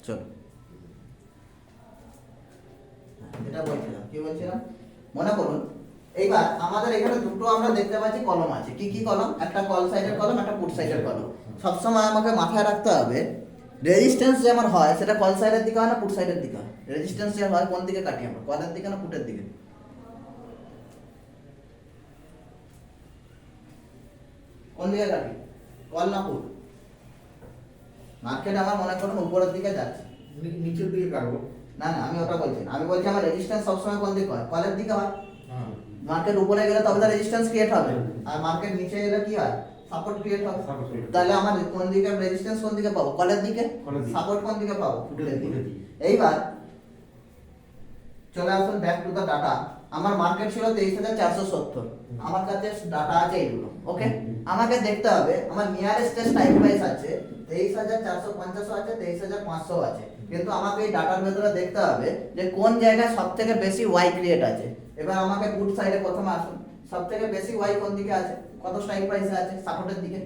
চলো এটা বলছিলাম, কি বলছিলাম মনে করুন। এইবার আমাদের এখানে দুটো আমরা দেখতে পাচ্ছি কলম আছে। কি কি কলম? একটা কল সাইডের কলম, একটা পুট সাইডের কলম। সবসময় আমাকে মাথায় রাখতে হবে রেজিস্ট্যান্স যেমন হয় সেটা কল সাইডের দিকে হয় না পুট সাইডের দিকে হয়। রেজিস্ট্যান্স যেমন হয় কোন দিকে কাটি আমরা, কলের দিকে না পুটের দিকে? কোন দিকে কাটি, কল না পুট? মার্কেট আমার মনে করুন উপরের দিকে যাচ্ছে, নিচের দিকে কাটবো। না না আমি ওটা বলছি না, আমি বলছি আমার রেজিস্ট্যান্স সবসময় কোন দিকে হয়, কলের দিকে হয়। মার্কেট উপরে গেলে তবে তো রেজিস্ট্যান্স ক্রিয়েট হবে, আর মার্কেট নিচে গেলে কি হয়, সাপোর্ট ক্রিয়েট হবে। তাহলে আমার কোন দিকে রেজিস্ট্যান্স কোন দিকে পাবো, কলের দিকে। সাপোর্ট কোন দিকে পাবো, ফুটের দিকে। এইবার চলে আসুন ব্যাক টু দা ডাটা। আমার মার্কেট ছিল 23,470, আমার কাছে ডাটা আছে এইগুলো। ওকে, আমাকে দেখতে হবে আমার নিয়ারেস্ট স্ট্রাইক প্রাইস আছে 23,450 আছে, 23,500 আছে, কিন্তু আমাকে এই ডাটার ভেতরে দেখতে হবে যে কোন জায়গায় সবথেকে বেশি ওয়াই ক্রিয়েট আছে। এবার আমাকে গুড সাইডে প্রথমে আসুন, সবথেকে বেশি ওয়াই কোন দিকে আছে, কত স্ট্রাইক প্রাইসে আছে, সাপোর্টের দিকে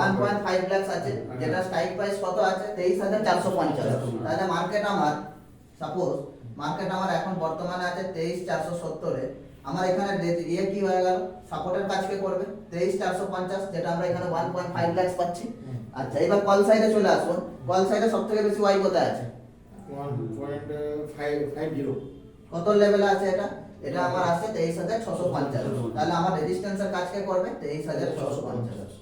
1.5 লাখ আছে, যেটা স্ট্রাইক প্রাইস কত আছে 23,450। তাহলে মার্কেট আমার সাপোজ মার্কেট আমার এখন বর্তমানে আছে 23,470 এ। আমার এখানে ইয়ে কি হয়ে গেল, সাপোর্টের কাজ কে করবে 23,450, যেটা আমরা এখানে 1.5 লাখ পাচ্ছি। আচ্ছা এবার কল সাইডে চলে আসুন, কল সাইডে সবথেকে বেশি ওয়াই কোথায় আছে, 1.550। কত লেভেলে আছে এটা, এটা আমার আছে 23,650। তাহলে আমার রেজিস্ট্যান্সের কাজ কে করবে 23,650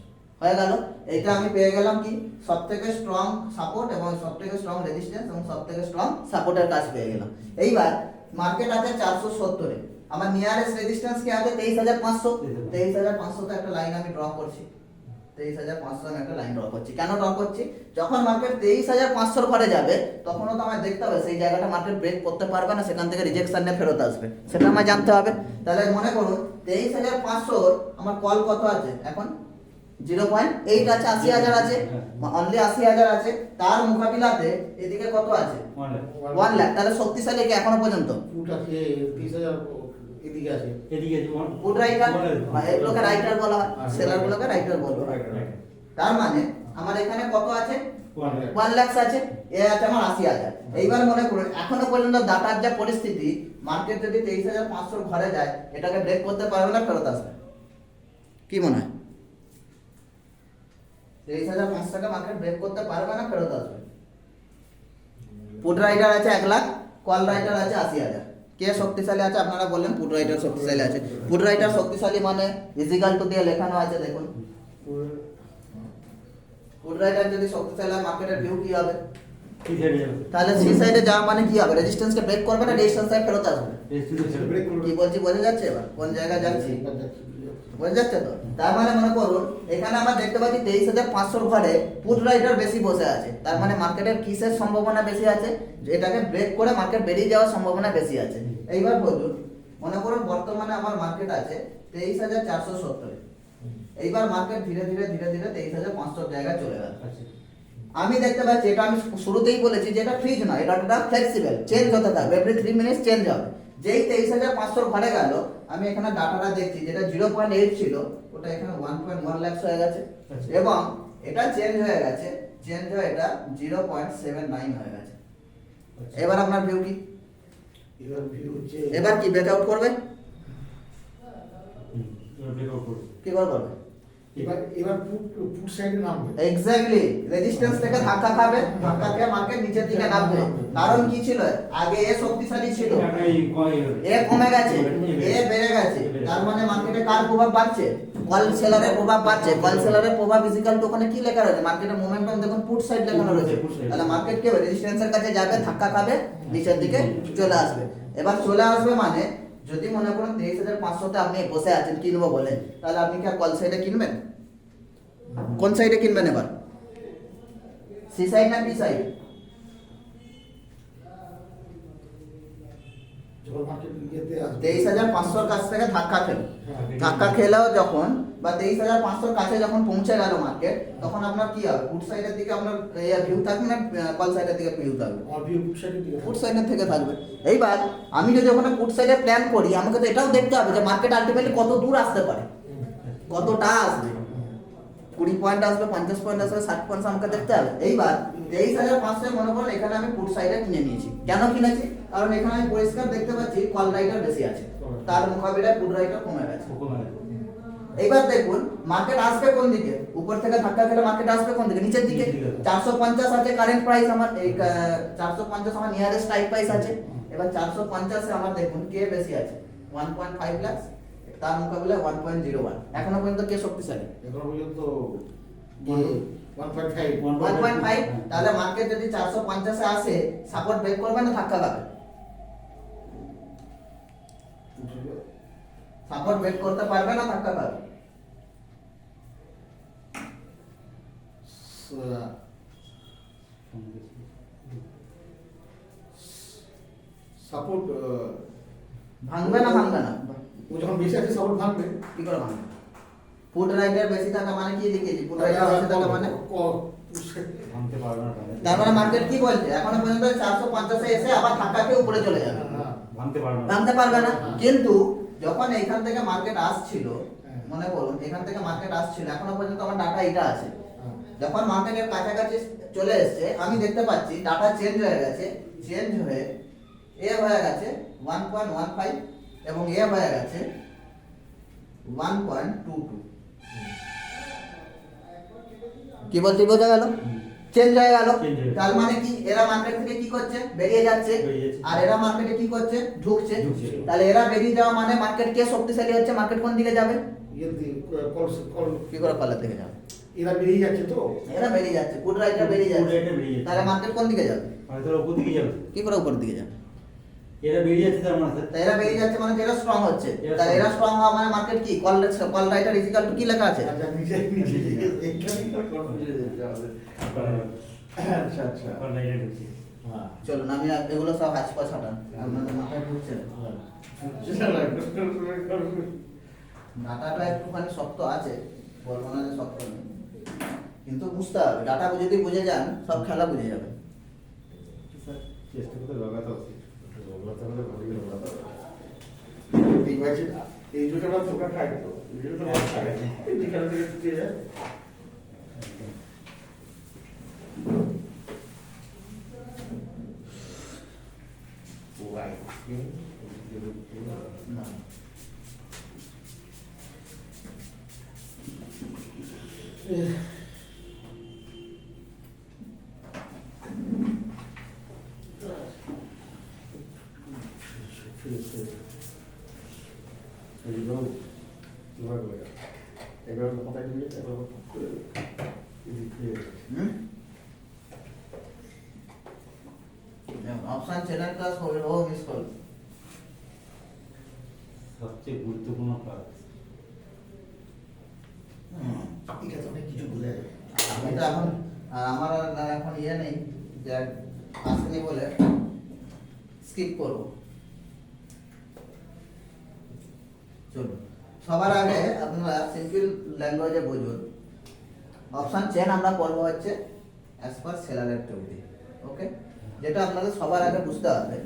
হয়ে গেল। এটা আমি পেয়ে গেলাম কি, সবথেকে স্ট্রং সাপোর্ট এবং সবথেকে স্ট্রং রেজিস্ট্যান্স এবং সবথেকে স্ট্রং সাপোর্টের কাজ পেয়ে গেলাম। এইবার মার্কেট আছে 470 এ, আমার নিয়ারেস্ট রেজিস্ট্যান্স কি আছে 23,500। 23,500 তে একটা লাইন আমি ড্র করছি, 23,500 আমি একটা লাইন ড্র করছি। কেন ড্র করছি, যখন মার্কেট 23,500 ঘরে যাবে তখনও তো আমায় দেখতে হবে সেই জায়গাটা মার্কেট ব্রেক করতে পারবে না, সেখান থেকে রিজেকশন নিয়ে ফেরত আসবে, সেটা আমায় জানতে হবে। তাহলে মনে করুন 23,500 আমার কল কত আছে এখন, 0.8 আছে, 80,000 আছে, অনলি 80,000 আছে। তার মোকাবিলাতে এদিকে কত আছে 1 লাখ। তাহলে শক্তিশালী কি এখনো পর্যন্ত? ফুট আছে 30,000, এদিকে আছে, এদিকে ফুট রাইটার, এগুলোকে রাইটার বলা হয়, সেলার গুলোকে রাইটার বলা হয়। তার মানে আমার এখানে কত আছে 1 লাখ আছে, এ আছে আমার 80,000। এইবার মনে করুন এখনো পর্যন্ত ডাটার যা পরিস্থিতি, মার্কেট যদি 23,500 ঘরে যায় এটাকে ব্রেক করতে পারবে না, ফেরত আসবে। কি মনে হয় 23,500 মার্কেট ব্রেক করতে পারবে না, ফেরত আসবে? পুট রাইটার আছে 1 লাখ, কল রাইটার আছে 80,000। কে শক্তিশালী আছে? আপনারা বললেন পুট রাইটার শক্তিশালী আছে। পুট রাইটার শক্তিশালী মানে ইজিক্যাল টু দিয়ে লেখানো আছে, দেখুন পুট রাইটার যদি শক্তিশালী হয় মার্কেটের ভিউ কি হবে, তাহলে সি সাইডে যাওয়া মানে কি হবে, রেজিস্ট্যান্সকে ব্রেক করবে না, রেজিস্ট্যান্স সাইড ফেরত আসবে। কি বলছি বোঝা যাচ্ছে? এবার কোন জায়গায় যাচ্ছি বোঝা যাচ্ছে তো? তার মানে মনে করুন এখানে আমরা দেখতে পাচ্ছি 23,500 ঘরে পুট রাইটার বেশি বসে আছে, তার মানে মার্কেটের কিসের সম্ভাবনা বেশি আছে, এটাকে ব্রেক করে মার্কেট বেরিয়ে যাওয়ার সম্ভাবনা বেশি আছে। এইবার বলুন মনে করুন বর্তমানে আমার মার্কেট আছে 23,470। এইবার মার্কেট ধীরে ধীরে ধীরে ধীরে 23,500 জায়গায় চলে গেল। আমি দেখতে পাচ্ছি, এটা আমি শুরুতেই বলেছি যে এটা ফ্রিজ নয়, এটা ফ্লেক্সিবল, চেঞ্জ হতে থাকবে, এভরি 3 মিনিটস চেঞ্জ হবে। যেই 23,500 ঘরে গেল আমি এখানে ডাটাটা দেখছি, যেটা 0.8 ছিল ওটা এখানে 1.1 লাখ হয়ে গেছে, এবং এটা চেঞ্জ হয়ে গেছে, চেঞ্জ হয়ে এটা 0.79 হয়ে গেছে। এবার আপনার ভিউ কি, এবার কি ব্রেকআউট করবে, কি করবে? এবার ফুট সাইডে নামবে, এক্স্যাক্টলি রেজিস্ট্যান্স থেকে ধাক্কা খাবে, ধাক্কা খেয়ে মার্কেট নিচের দিকে নামবে। কারণ কি ছিল, আগে এ শক্তিশালী ছিল, এ কমে গেছে, এ বেড়ে গেছে, তার মানে মার্কেটে কার প্রভাব বাড়ছে, কল সেলারের প্রভাব বাড়ছে। কল সেলারের প্রভাব ইজিক্যাল টু ওখানে কি লেখা রয়েছে, মার্কেটের মোমেন্টাম দেখুন পুট সাইড লেখানো রয়েছে। তাহলে মার্কেট কি রেজিস্ট্যান্সের কাছে যাবে, ধাক্কা খাবে, নিচের দিকে চলে আসবে। এবার চলে আসবে মানে যদি মনে করুন 23,500 তে আপনি বসে আছেন কিনবো বলে, তাহলে আপনি কি আর কল সাইডে কিনবেন? কোন সাইডে কিনবেন এবার, সি সাইড না বি সাইড? যখন মার্কেট ইয়েতে আসবে 23,500 কাছ থেকে ধাক্কা খেলো, ধাক্কা খেলেও যখন বা 23,500 কাছে যখন পৌঁছে গেল মার্কেট, তখন আপনার কি হবে, ফুট সাইডের দিকে আপনার ভিউ থাকবে না কল সাইডের দিকে ভিউ থাকবে? ফুট সাইডের থেকে থাকবে। এইবার আমি যদি ওখানে ফুট সাইডে প্ল্যান করি, আমাকে তো এটাও দেখতে হবে যে মার্কেট আলটিমেটলি কত দূর আসতে পারে, কতটা আসবে, 20 পয়েন্ট আসবে, 50 পয়েন্ট আসবে, 60 পয়েন্ট আমাকে দেখতে হবে। এইবার 23,500 মনে করুন এখানে আমি পুট সাইডে কিনে নিয়েছি। কেন কিনেছি? কারণ এখানে আমি পরিষ্কার দেখতে পাচ্ছি কল রাইটার বেশি আছে, তার মোকাবিলায় পুট রাইটার কমে গেছে। এইবার দেখুন মার্কেট আসবে কোন দিকে, উপর থেকে ধাক্কা খেলে মার্কেট আসবে কোন দিকে, নিচের দিকে। 450 আছে কারেন্ট প্রাইস আমার, এই 450 আমার নিয়ারেস্ট স্ট্রাইক প্রাইস আছে। এবার 450 এ আমার দেখুন কে বেশি আছে, 1.5 লাখ, তার মোকাবিলায় 1.01। এখনো পর্যন্ত কে শক্তিশালী? এখনো পর্যন্ত 1.5। তাহলে মার্কেট যদি 450 এ আসে, সাপোর্ট ব্রেক করবে না ধাক্কা খাবে? সাপোর্ট ব্রেক করতে পারবে না ধাক্কা খাবে? সাপোর্ট ভাঙবে না ভাঙবে না? ও যখন বেশি আছে সাপোর্ট ভাঙবে। কি করে ভাঙবে? পুট রাইটার বেশি থাকা মানে কি লিখেছি? পুট রাইটার বেশি থাকা মানে ভাঙতে পারবে না। তার মানে মার্কেট কি বলছে, এখনো পর্যন্ত 450 এ এসে আবার ধাক্কা খেয়ে উপরে চলে যাবে, ভাঙতে পারবে না। ভাঙতে পারবে না। কিন্তু যখন এইখান থেকে মার্কেট আসছিল, মনে করুন এখান থেকে মার্কেট আসছিল, এখনো পর্যন্ত আমার ডাটা এটা আছে। যখন মার্কেটের কাছাকাছি চলে এসেছে, আমি দেখতে পাচ্ছি ডাটা চেঞ্জ হয়ে গেছে, চেঞ্জ হয়ে এ হয়ে গেছে 1.15 এবং এ হয়ে গেছে 1.22। কি বলছি বোঝা গেল? চেঞ্জ হয়ে গেল। তার মানে কি এরা মার্কেট থেকে কি করছে, বেরিয়ে যাচ্ছে, আর এরা মার্কেটে কি করছে, ঢুকছে। তাহলে এরা বেরিয়ে যাওয়া মানে মার্কেট কে শক্তিশালী হচ্ছে, মার্কেট কোন দিকে যাবে? কি করে কলের দিকে যাবে? এরা বেরিয়ে যাচ্ছে তো, এরা বেরিয়ে যাচ্ছে, পুট রাইটার বেরিয়ে যাচ্ছে, তাহলে মার্কেট কোন দিকে যাবে? উপর দিকে যাবে। কি করে উপর দিকে যাবে? এরা বেরিয়ে যাচ্ছে তার মানে তাই এরা বেরিয়ে যাচ্ছে মানে এরা স্ট্রং হচ্ছে। তাহলে এরা স্ট্রং হওয়া মানে মার্কেট কি, কল রাইটার ইজিক্যাল টু কি লেখা আছে? আচ্ছা নিচে নিচে এইখানেই তো কনফিউজ যেতে হবে। আচ্ছা আচ্ছা হ্যাঁ চলুন আমি এগুলো সব হাসপাস হাঁটান, আপনাদের মাথায় ঢুকছে না। ডাটাটা একটুখানি শক্ত আছে, বলবো না যে শক্ত নেই, কিন্তু বুঝতে হবে। ডাটা যদি বুঝে যান সব খেলা বুঝে যাবে। চেষ্টা করতে লাগাতে হবে, লাগাতে হলে ভালোই লাগাতে হবে। এই বাইচে এই দুটো বার দোকান খায় তো, এই দুটো বার খায় এই দিকে থেকে দিয়ে যায়। ওয়াই না অপশন চ্যানেল ক্লাস হবে, ও মিস করল। সবচেয়ে গুরুত্বপূর্ণ কাজ। এটা তো অনেক কিছু ভুলে যায়। আমি তো এখন আমার আর এখন ইয়ে নেই যে আসেনি বলে স্কিপ করব। চলুন সবার আগে আপনারা সিম্পল ল্যাঙ্গুয়েজে বুঝুন। অপশন চেন আমরা পড়বো হচ্ছে অ্যাজ পার সেলারের টেবিল, ওকে? যেটা আপনাদের সবার আগে বুঝতে হবে,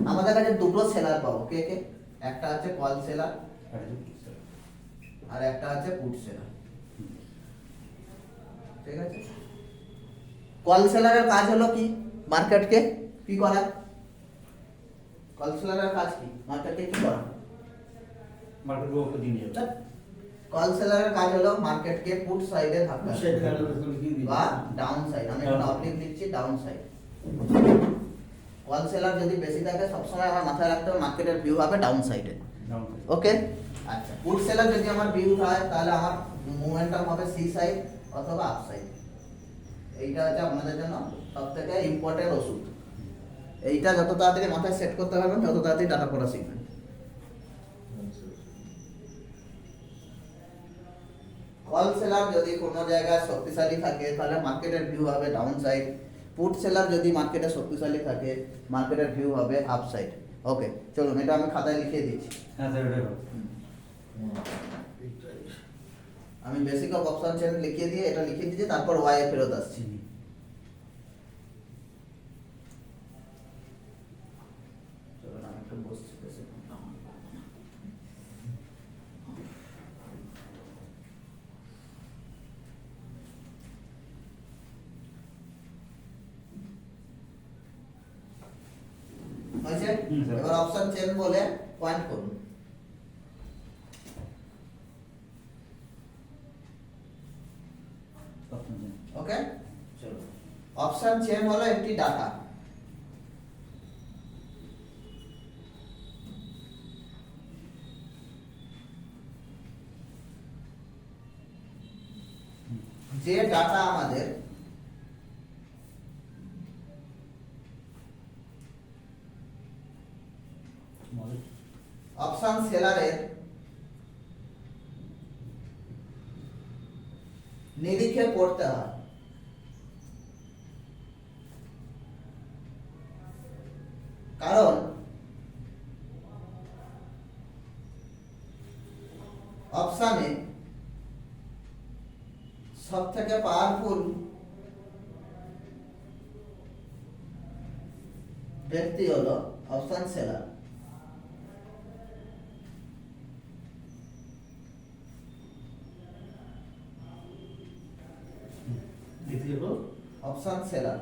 আমাদের কাছে দুটো সেলার পাবো, কে কে? একটা আছে কল সেলার আর একটা আছে পুট সেলার, ঠিক আছে? কল সেলারের কাজ হলো কি, মার্কেটকে কি করা? কল সেলারের কাজ কি, মার্কেটকে কি করা? মার্কেট ওপর দিয়ে যাবে। কল সেলারের কাজ হলো মার্কেটকে পুট সাইডে ধাক্কা বা ডাউন সাইড, আমি একটা অবলিক দিচ্ছি, ডাউন সাইড। কল সেলার যদি বেশি থাকে সবসময় আমার মাথায় রাখতে হবে মার্কেটের ভিউ হবে ডাউন সাইডে, ওকে? আচ্ছা, পুট সেলার যদি আমার ভিউ হয় তাহলে আমার মোমেন্টাম হবে সি সাইড অথবা আপ সাইড। এইটা হচ্ছে আপনাদের জন্য সবথেকে ইম্পর্টেন্ট ওষুধ। এইটা যত তাড়াতাড়ি মাথায় সেট করতে পারবেন তত তাড়াতাড়ি ডাটা পড়া শিখবেন। কল সেলার যদি কোনো জায়গায় শক্তিশালী থাকে তাহলে মার্কেটের ভিউ হবে ডাউন সাইড। পুট সেলার যদি মার্কেটে শক্তিশালী থাকে মার্কেটের ভিউ হবে আপ সাইড, ওকে? চলুন এটা আমি খাতায় লিখে দিচ্ছি। হ্যাঁ স্যার ওটাই হবে। আমি বেসিক অফ অপশন চেন লিখে দিয়ে এটা লিখে দিয়েছি, তারপর ওয়াই এ ফেরত আসছি। চলুন আমি একটু বসছি বেশিক্ষণ। আছে? স্যার। এবার অপশন চেন বলে পয়েন্ট করুন। Option chain. ওকে, চলো অপশন চেন হলো একটি ডাটা। যে ডাটা আমাদের মডেল। অপশন সেলারের নিরিখে পড়তে হয়। কারণ অপশানে সব থেকে পাওয়ারফুল ব্যক্তি হলো অপশন সেলার। দ্বিতীয়ত অপশন সেলার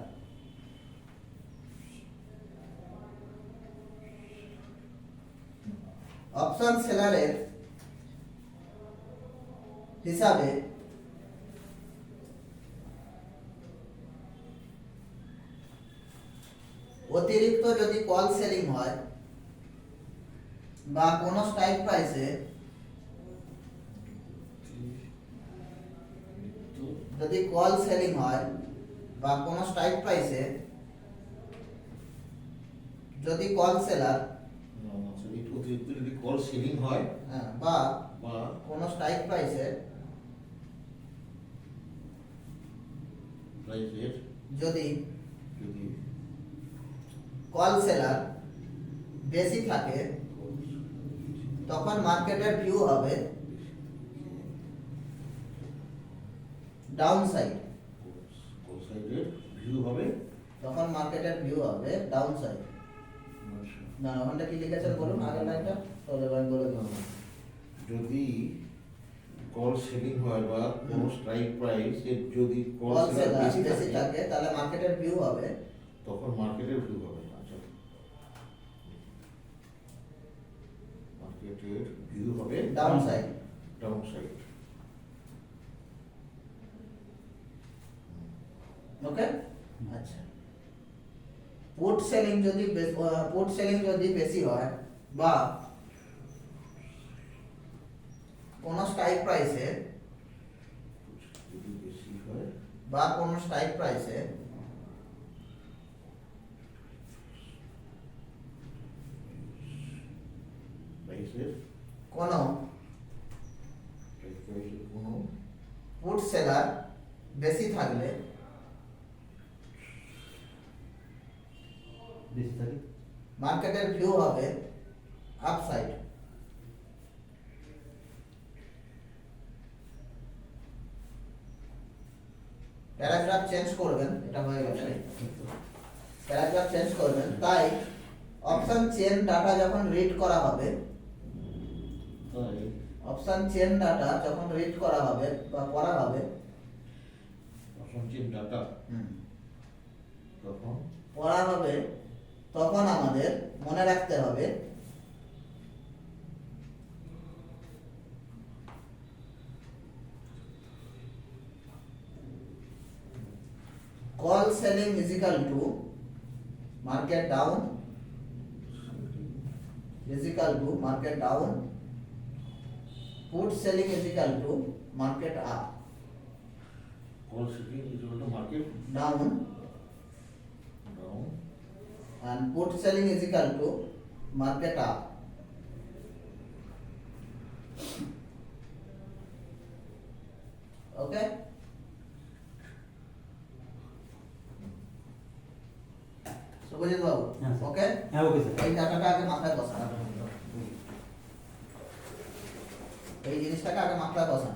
অপশন সেলারের হিসাবে অতিরিক্ত যদি কল সেলিং হয় বা কোনো স্ট্রাইক প্রাইসে যদি কল সেলিং হয় বা কোনো স্ট্রাইক প্রাইসে যদি কল সেলার অতিরিক্ত যদি কল সেলিং হয় বা বা কোনো স্ট্রাইক প্রাইসে প্রাইসের যদি যদি কল সেলার বেশি থাকে তখন মার্কেটের ভিউ হবে ডাউন সাইড। কল সাইডের ভিউ হবে তখন মার্কেটের ভিউ হবে ডাউন সাইড। না ওখানটা কি লিখেছেন বলুন আগের লাইনটা, তাহলে আমি বলে দেবো। যদি কল সেলিং হয় বা কোনো স্ট্রাইক প্রাইস এর যদি কল কল সেলার সেলার বেশি বেশি থাকে থাকে তাহলে মার্কেটের ভিউ হবে তখন মার্কেটের ভিউ হবে। আচ্ছা, মার্কেটের ভিউ হবে down side. Down side. Okay, আচ্ছা। পুট সেলিং যদি বেশি হয় বা কোন স্ট্রাইক প্রাইসে যদি বেশি হয় বা কোন স্ট্রাইক প্রাইসে প্রাইসের কোন প্রাইসের কোনো পুট সেলার বেশি থাকলে বেশি থাকে। মার্কেটের ভিউ হবে আপসাইড। প্যারাগ্রাফ চেঞ্জ করবেন, এটা হয়ে গেছে। প্যারাগ্রাফ চেঞ্জ করবেন, তাই অপশন চেন ডাটা যখন রিড করা হবে, তাই অপশন চেন ডাটা যখন রিড করা হবে বা পড়া হবে, অসঞ্চিত ডাটা তখন পড়া হবে, তখন আমাদের মনে রাখতে হবে call selling is equal to market down is equal to market down, put selling is equal to market up, call selling is equal to market down, down and put selling is equal to market up. Okay, Subhajit বাবু, হ্যাঁ, sir. ওকে, হ্যাঁ, okay sir. এই ডাটাটা আগে মাথায় বসান, এই জিনিসটাকে আগে মাথায় বসান।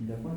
দেখুন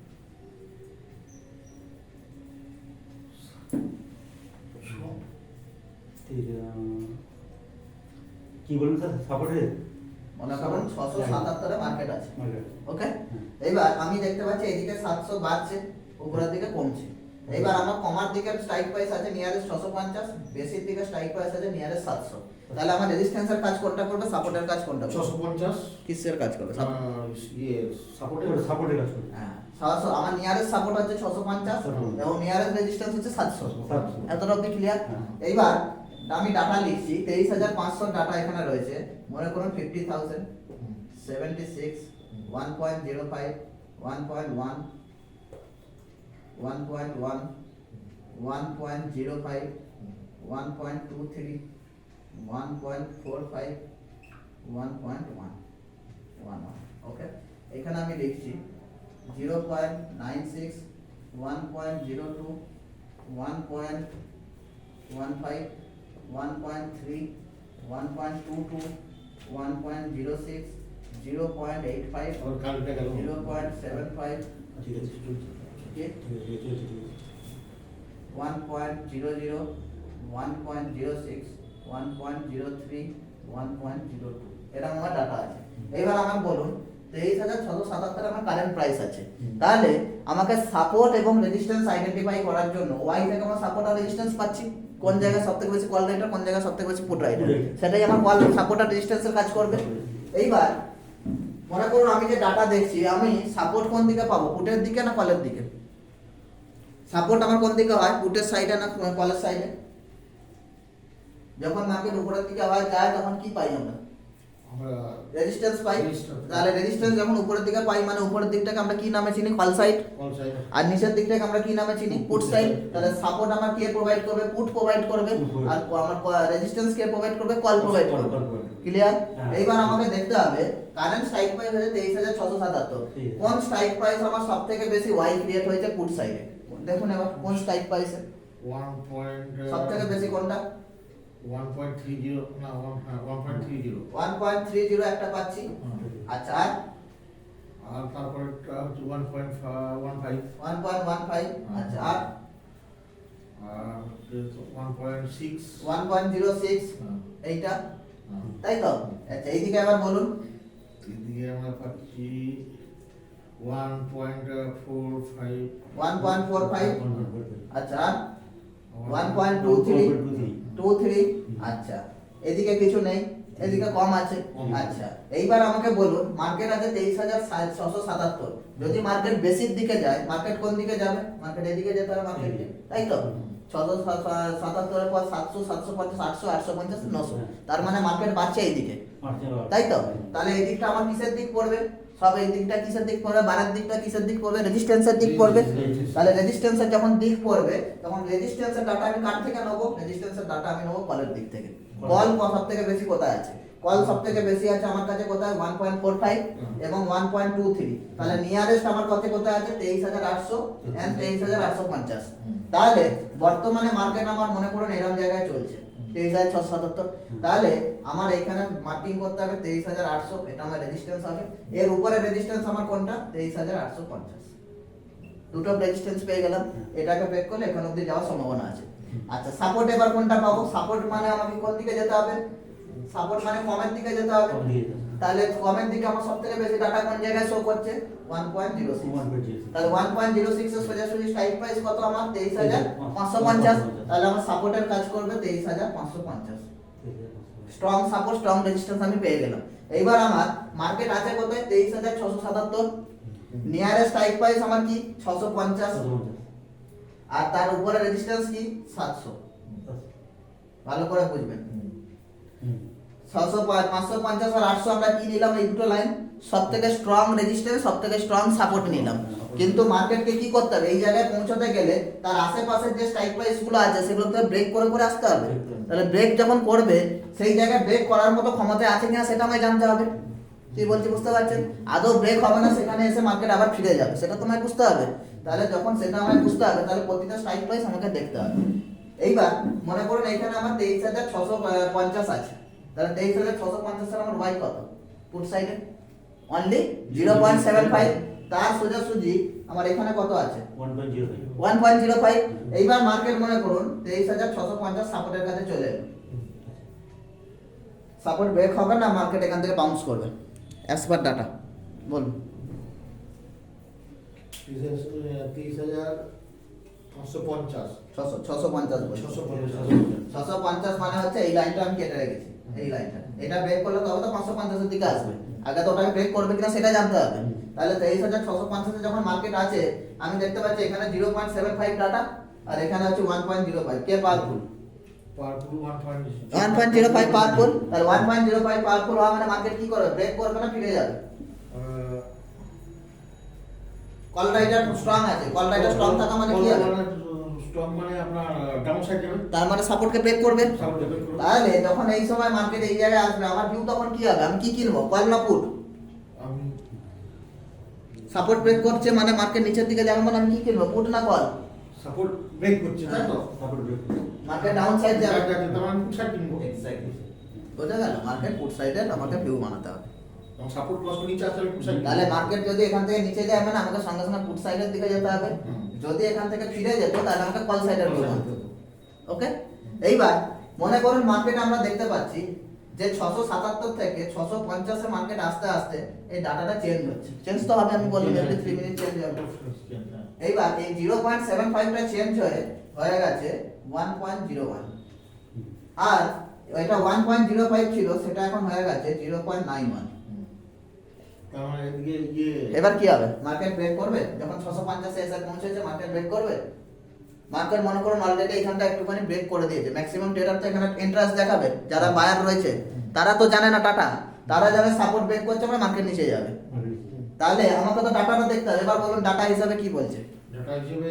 কি বলুন স্যার সাপোর্টের মনে করুন 677 এ মার্কেট আছে, ওকে। এইবার আমি দেখতে পাচ্ছি এদিকে 700 বাড়ছে, উপরের দিকে কমছে। এইবার আমার কমার দিকে স্ট্রাইক প্রাইস আছে নিয়ারেস্ট 650, বেসির দিকে স্ট্রাইক প্রাইস আছে নিয়ারেস্ট 700। তাহলে আমার রেজিস্ট্যান্সের কাজ কোনটা করবে, সাপোর্টের কাজ কোনটা করবে? 650 কিসের কাজ করবে? সাপোর্টের কাজ করবে। হ্যাঁ 700, আমার নিয়ারেস্ট সাপোর্ট হচ্ছে 650 এবং নিয়ারেস্ট রেজিস্ট্যান্স হচ্ছে 700। এতটা অবধি ক্লিয়ার? এইবার আমি ডাটা লিখছি 23500 ডাটা এখানে রয়েছে, মনে করুন 50000, 76, 1.05, 1.1, 1.1, 1.05, 1.23, 1.45, 1.1, ওকে। এখানে আমি লিখছি 0.96, 1.02, 1.15, 1.3, 1.22, 1.06, 0.85, और कालটা গেল 0.75, ঠিক আছে চলছে। okay, ঠিক আছে 1.00, 1.06, 1.03, 1.02, এটা আমার ডাটা আছে। এবার আমার বলুন 23677 আমার কারেন্ট প্রাইস আছে, তাহলে আমাকে সাপোর্ট এবং রেজিস্ট্যান্স আইডেন্টিফাই করার জন্য ওয়াই থেকে আমার সাপোর্ট আর রেজিস্ট্যান্স পাচ্ছি, কোন জায়গায় সবথেকে বেশি কল রাইটার, কোন জায়গায় সবথেকে বেশি পুট রাইটার, সেটাই আমার কল সাপোর্ট আর রেজিস্ট্যান্সের কাজ করবে। এইবার মনে করুন আমি যে ডাটা দেখছি, আমি সাপোর্ট কোন দিকে পাবো, পুটের দিকে না কলের দিকে? সাপোর্ট আমার কোন দিকে হয়, পুটের সাইডে না কলের সাইডে? যখন মার্কেট উপরের দিকে হয় যায় তখন কি পাই আমরা? আমরা রেজিস্ট্যান্স পাই। Resistance। তাহলে রেজিস্ট্যান্স যখন উপরের দিকে পাই মানে উপরের দিকটাকে আমরা কি নামে চিনি? Call side. কল সাইড আর নিচের দিকটাকে আমরা কি নামে চিনি? Put side. তাহলে সাপোর্ট আমার কে প্রোভাইড করবে? পুট প্রোভাইড করবে। আর আমার রেজিস্ট্যান্স কে প্রোভাইড করবে? কল প্রোভাইড করবে। ক্লিয়ার? এইবার আমাকে দেখতে হবে কারেন্ট স্ট্রাইক প্রাইস হচ্ছে 23677। কোন স্ট্রাইক প্রাইস আমার সবথেকে বেশি ওয়াই ক্রিয়েট হয়েছে পুট সাইডে? দেখুন এবার কোন স্ট্রাইক প্রাইসে 1. সবথেকে বেশি কোনটা? 1.30 না 1.30 1.30 একটা পাচ্ছি। আচ্ছা আর আর তারপর একটা হচ্ছে 1.15 1.15, আচ্ছা আর আর 1.6 1.06 এইটা, তাই তো? আচ্ছা এইদিকে আবার বলুন। এদিকে আমরা পাচ্ছি 1.45 1.45, আচ্ছা আর 1.23, আচ্ছা এদিকে কিছু নেই, এদিকে কম আছে। আচ্ছা এইবার আমাকে বলুন মার্কেট আছে 23677, যদি মার্কেট বেশির দিকে যায়, মার্কেট কোন দিকে যাবে? মার্কেট এদিকে যেতে হবে মার্কেটকে, তাই তো? 677 এর পর 700, 750, 800, 850, 900, তার মানে মার্কেট বাড়ছে এইদিকে, তাই তো? তাহলে এই দিকটা আমার কিসের দিক পড়বে? সব এই দিকটা কিসের দিক পড়বে? বারের দিকটা কিসের দিক পড়বে? রেজিস্ট্যান্সের দিক পড়বে। তাহলে রেজিস্ট্যান্সের যখন দিক পড়বে তখন রেজিস্ট্যান্সের ডাটা আমি কার থেকে নেবো? রেজিস্ট্যান্সের ডাটা আমি নেবো কলের দিক থেকে। কল সবথেকে বেশি কোথায় আছে? কল সবথেকে বেশি আছে আমার কাছে কোথায়? 1.45 এবং 1.23। তাহলে নিয়ারেস্ট আমার কোথায় আছে? 23800 এন্ড 23850। তাহলে বর্তমানে মার্কেট আমার মনে করুন এরকম জায়গায় চলছে 23677। তাহলে আমার এখানে মার্কিং করতে হবে 23800, এটা আমার রেজিস্ট্যান্স হবে। এর উপরে রেজিস্ট্যান্স আমার কোনটা? 23850। দুটো রেজিস্ট্যান্স পেয়ে গেলাম, এটাকে ব্রেক করলে এখান অবধি যাওয়ার সম্ভাবনা আছে। আচ্ছা সাপোর্ট এবার কোনটা পাবো? সাপোর্ট মানে আমাকে কোন দিকে যেতে হবে? সাপোর্ট মানে কমের দিকে যেতে হবে। তাহলে কমের দিকে আমার সবথেকে বেশি ডাটা কোন জায়গায় শো করছে? 1.06। তাহলে 1.06 এর সোজাসুজি স্ট্রাইক প্রাইস কত আমার? 23550। তাহলে আমার সাপোর্টের কাজ করবে 23550। স্ট্রং সাপোর্ট, স্ট্রং রেজিস্ট্যান্স আমি পেয়ে গেলাম। এইবার আমার মার্কেট আছে কোথায়? 23677। নিয়ারেস্ট স্ট্রাইক প্রাইস আমার কি? 650। আর তার উপরে রেজিস্ট্যান্স কি? 700। ভালো করে বুঝবেন। 550 আর 800 আমরা কি নিলাম? এই দুটো লাইন সবথেকে স্ট্রং রেজিস্ট্যান্স, সবথেকে স্ট্রং সাপোর্ট নিলাম। কিন্তু মার্কেটকে কি করতে হবে? এই জায়গায় পৌঁছাতে গেলে তার আশেপাশে যে স্ট্রাইক প্রাইস গুলো আছে সেগুলোকে ব্রেক করে করে আসতে হবে। তাহলে ব্রেক যখন করবে সেই জায়গায় ব্রেক করার মতো ক্ষমতা আছে কিনা সেটা আমায় জানতে হবে। কি বলছি বুঝতে পারছেন? আদৌ ব্রেক হবে না, সেখানে এসে মার্কেট আবার ফিরে যাবে, সেটা তোমায় বুঝতে হবে। তাহলে যখন সেটা আমায় বুঝতে হবে তাহলে প্রতিটা স্ট্রাইক প্রাইস আমাকে দেখতে হবে। এইবার মনে করুন এখানে আমার 23650 আছে, তাহলে 23650 এর আমার ওয়াই কত? পুট সাইডে অনলি 0.75। তার সোজাসুজি আমার এখানে কত আছে? 1.05। এইবার মার্কেট মনে করুন 23650 সাপোর্টের কাছে চলে এলো। সাপোর্ট ব্রেক হবে না মার্কেট এখান থেকে বাউন্স করবে অ্যাজ পার ডাটা বলুন 30,550 650 বলছি 650 মানে হচ্ছে এই লাইনটা আমি কেটে রেখেছি এই লাইনটা এটা ব্রেক করলে তবে তো 550 এর দিকে আসবে আগে তো ওটাকে ব্রেক করবে কিনা সেটা জানতে হবে তাহলে 23,650 এ যখন মার্কেট আছে আমি দেখতে পাচ্ছি এখানে 0.75 ডাটা আর এখানে হচ্ছে 1.05 কে পাওয়ারফুল 1.05 পাওয়ারফুল তাহলে 1.05 পাওয়ারফুল হওয়া মানে মার্কেট কি করবে ব্রেক করবে না ফিরে যাবে কল রাইটার স্ট্রং আছে কল রাইটার স্ট্রং থাকা মানে কি হবে স্ট্রং মানে আপনার ডাউন সাইড যাবে তার মানে সাপোর্টকে ব্রেক করবে সাপোর্ট ব্রেক করবে তাহলে যখন এই সময় মার্কেট এই জায়গায় আসবে আমার ভিউ তখন কি হবে আমি কি কিনবো কল না পুট আমি সাপোর্ট ব্রেক করছে মানে মার্কেট নিচের দিকে যাবে মানে আমি কি কিনবো পুট না কল সাপোর্ট ব্রেক করছে তাই তো support break market down side যাবে তখন পুট সাইড কিনবো এক্স্যাক্টলি বোঝা গেল মার্কেট পুট সাইডে আমাকে ভিউ বানাতে হবে তখন সাপোর্ট ক্রস করে নিচে আসলে পুট সাইড তাহলে মার্কেট যদি এখান থেকে নিচে যায় মানে আমাকে সঙ্গে সঙ্গে পুট সাইডের দিকে যেতে হবে যদি এখান থেকে ফিরে যেত তাহলে আমাকে কল সাইডের দিকে যেতে হবে ওকে এইবার মনে করুন মার্কেট আমরা দেখতে পাচ্ছি যে 677 থেকে 650 এ মার্কেট আস্তে আস্তে এই ডাটাটা চেঞ্জ হচ্ছে চেঞ্জ তো হবে আমি বললাম এভরি 3 মিনিট চেঞ্জ হবে এইবার এই 0.75 টা চেঞ্জ হয়ে গেছে 1.01 আর এটা 1.05 ছিল সেটা এখন হয়ে গেছে 0.91 তার মানে এদিকে ইয়ে এবার কি হবে মার্কেট ব্রেক করবে যখন 650 এ এসে পৌঁছেছে মার্কেট ব্রেক করবে মার্কেট মনে করুন অলরেডি এখানটা একটুখানি ব্রেক করে দিয়েছে ম্যাক্সিমাম ট্রেডার তো এখানে ইন্টারেস্ট দেখাবে যারা বায়ার রয়েছে তারা তো জানে না টাটা তারা জানে সাপোর্ট ব্রেক করছে মানে মার্কেট নিচে যাবে তাহলে আমাকে তো ডাটাটা দেখতে হবে এবার বলুন ডাটা হিসাবে কি বলছে ডাটা হিসেবে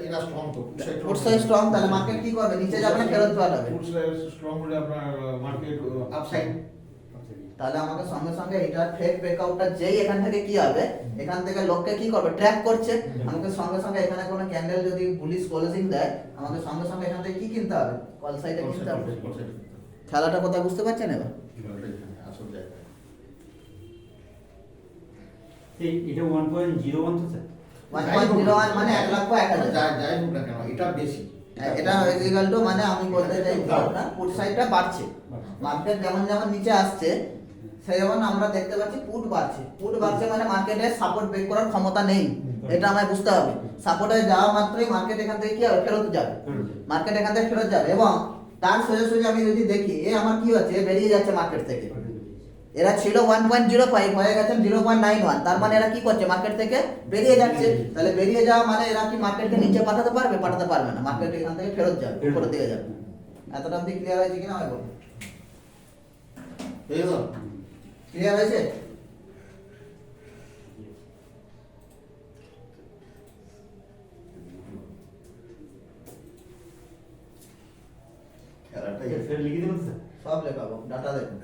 এরা স্ট্রং তো ফুড সাইজ স্ট্রং তাহলে মার্কেট কি করবে নিচে যাবে না ফেরত পাঠাবে ফুড সাইজ স্ট্রং হলে আপনার মার্কেট আপসাইড তাহলে আমাকে সঙ্গে সঙ্গে এটার ফেক ব্রেকআউটটা যেই এখান থেকে কি হবে এখান থেকে লোককে কি করবে ট্র্যাক করছে আমাকে সঙ্গে সঙ্গে এখানে কোনো ক্যান্ডেল যদি বুলিশ ক্লোজিং দেয় আমাকে সঙ্গে সঙ্গে এখান থেকে কি কিনতে হবে কল সাইডে কিনতে হবে খেলাটা কোথায় বুঝতে পারছেন এবার আসল জায়গা এই এটা 1.01 তো স্যার 1.01 মানে 1 লক্ষ 1000 যাই হোক না কেন এটা বেশি এটা ইকুয়াল টু মানে আমি বলতে চাইছি না পুট সাইডটা বাড়ছে মার্কেট যেমন যেমন নিচে আসছে সেই যেমন আমরা দেখতে পাচ্ছি পুট বাড়ছে মানে মার্কেটে সাপোর্ট ব্রেক করার ক্ষমতা নেই এটা আমায় বুঝতে হবে সাপোর্টে যাওয়া মাত্রই মার্কেট এখান থেকে কি হবে ফেরত যাবে মার্কেট এখান থেকে ফেরত যাবে এবং তার সোজা আমি যদি দেখি এ আমার কি হচ্ছে বেরিয়ে যাচ্ছে মার্কেট থেকে এরা ছিল 1.05 হয়ে গেছে 0.91 তার মানে এরা কি করছে মার্কেট থেকে বেরিয়ে যাচ্ছে তাহলে বেরিয়ে যাওয়া মানে এরা কি মার্কেটকে নিচে পাঠাতে পারবে না মার্কেট এখান থেকে ফেরত যাবে উপরের দিকে যাবে এতটা অবধি ক্লিয়ার হয়েছে কিনা আমি বলুন ক্লিয়ার হয়েছে খেলাটা স্যার লিখে দিন স্যার সব লেখাবো ডাটা দেখুন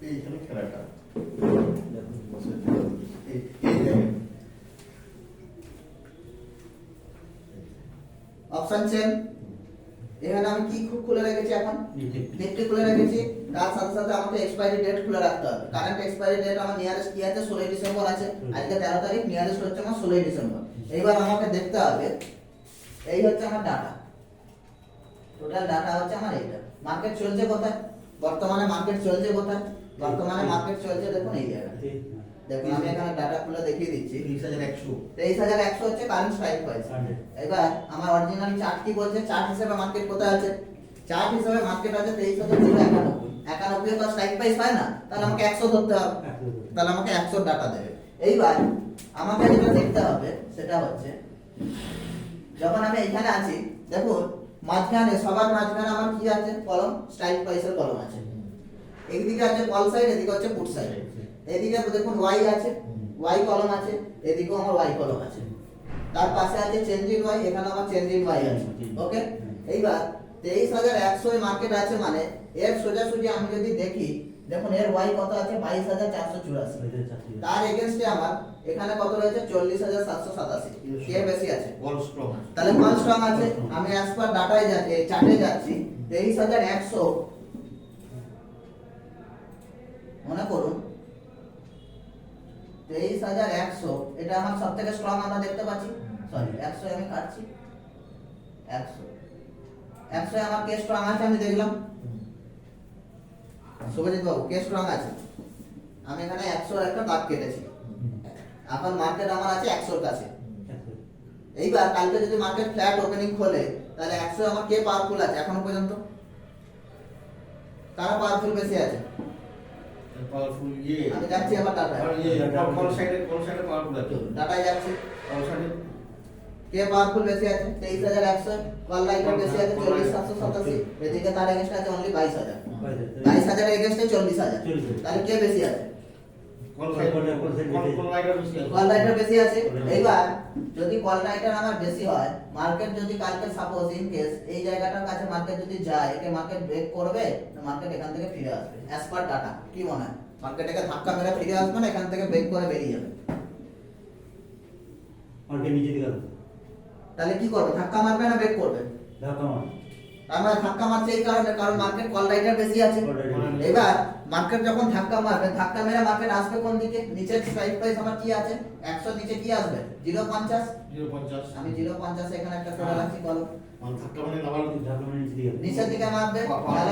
এইখানে খেলাটা অপশন চেন এখানে আমি কি খুলে রেখেছি এখন নিফটি খুলে রেখেছি তার সাথে সাথে আমাকে এক্সপায়ারি ডেট খুলে রাখতে হবে কারেন্ট এক্সপায়ারি ডেট আমার নিয়ারেস্ট কি আছে 16 ডিসেম্বর আছে আজকে 13 তারিখ নিয়ারেস্ট হচ্ছে আমার 16 ডিসেম্বর এইবার আমাকে দেখতে হবে এই হচ্ছে আমার ডাটা টোটাল ডাটা হচ্ছে আমার এইটা মার্কেট চলছে কোথায় বর্তমানে মার্কেট চলছে কোথায় বর্তমানে মার্কেট চলছে দেখুন এই জায়গায় দেখুন আমি এখানে ডাটা খুলে দেখিয়ে দিচ্ছি 23,100 হচ্ছে কারেন্ট স্ট্রাইক প্রাইস এবার আমার অরিজিনাল চার্ট কি বলছে চার্ট হিসেবে মার্কেট কোথায় আছে চার্ট হিসেবে মার্কেট আছে 23,91 তো স্ট্রাইক প্রাইস হয় না তাহলে আমাকে 100 ধরতে হবে তাহলে আমাকে 100 ডাটা দেবে এইবার আমাকে যেটা দেখতে হবে সেটা হচ্ছে যখন আমি এখানে আছি দেখুন মাঝখানে সবার মাঝখানে আমার কি আছে কলম স্ট্রাইক প্রাইসের কলম আছে একদিকে আছে কল সাইড এদিকে হচ্ছে পুট সাইড এদিকে দেখুন ওয়াই আছে ওয়াই কলম আছে এদিকেও আমার ওয়াই কলম আছে তার পাশে আছে চেঞ্জ ইন ওয়াই এখানে আমার চেঞ্জ ইন ওয়াই আছে ওকে এইবার 23,100 এ মার্কেট আছে মানে এর সোজাসুজি আমি যদি দেখি দেখুন এর ওয়াই কত আছে 22,484 তার এগেইনস্টে আমার এখানে কত রয়েছে 40,787 কে বেশি আছে বল স্ট্রং তাহলে কল স্ট্রং আছে আমি অ্যাজ পার ডাটায় যাচ্ছি চার্টে যাচ্ছি 23,100 মনে করুন 23,100 এটা আমার সবথেকে স্ট্রং আমরা দেখতে পাচ্ছি সরি 100 আমি কাটছি 100 আমার কে স্ট্রং আছে আমি দেখলাম শুভজিৎ বাবু কে স্ট্রং আছে? আমি এখানে 100 একটা দাগ কেটেছি, এখন মার্কেট আমার আছে 100 কাছে। এইবার কালকে যদি মার্কেট ফ্ল্যাট ওপেনিং খোলে তাহলে 100 আমার কে পাওয়ারফুল আছে এখনো পর্যন্ত? কারা পাওয়ারফুল বেশি আছে? পাওয়ারফুল আমি যাচ্ছি আবার ডাটায়। কোন সাইডে পাওয়ারফুল আছে? ডাটায় যাচ্ছি। কোন সাইডে কে পাওয়ারফুল বেশি আছে? 23100। কল লাইটার বেশি আছে 40787। এদিকে তার এগেইনস্ট আছে অনলি 22000। 22000 এর এগেইনস্টে 40000। তাহলে কে বেশি আছে? কোন লাইটার বেশি আছে? কল রাইটার বেশি আছে। এইবার যদি কল রাইটার আমার বেশি হয়, মার্কেট যদি কালকে সাপোজ ইন কেস এই জায়গাটার কাছে মার্কেট যদি যায়, একে মার্কেট ব্রেক করবে না মার্কেট এখান থেকে ফিরে আসবে? অ্যাজ পার ডাটা কি মনে হয়? মার্কেট একে ধাক্কা মেরে ফিরে আসবে না এখান থেকে ব্রেক করে বেরিয়ে যাবে? মার্কেট নিচে দিকে যাবে। তাহলে কি করবে? ধাক্কা মারবে না ব্রেক করবে? ধাক্কা মার। আমরা ধাক্কা মারছে এই কারণে, কারণ মার্কেট কল রাইটার বেশি আছে। এবার মার্কেট যখন ধাক্কা মারবে, ধাক্কা মেরে মার্কেট আসবে কোন দিকে? নিচের স্ট্রাইক প্রাইস আমার কি আছে? 100 নিচে কি আসবে? 0.50। 0.50 আমি 0.50 এখানে একটা করে রাখছি কলম। ধাক্কা মানে নামাল ধাক্কা মার নিচে দিকে যাবে। নিচের দিকে মারবে, তাহলে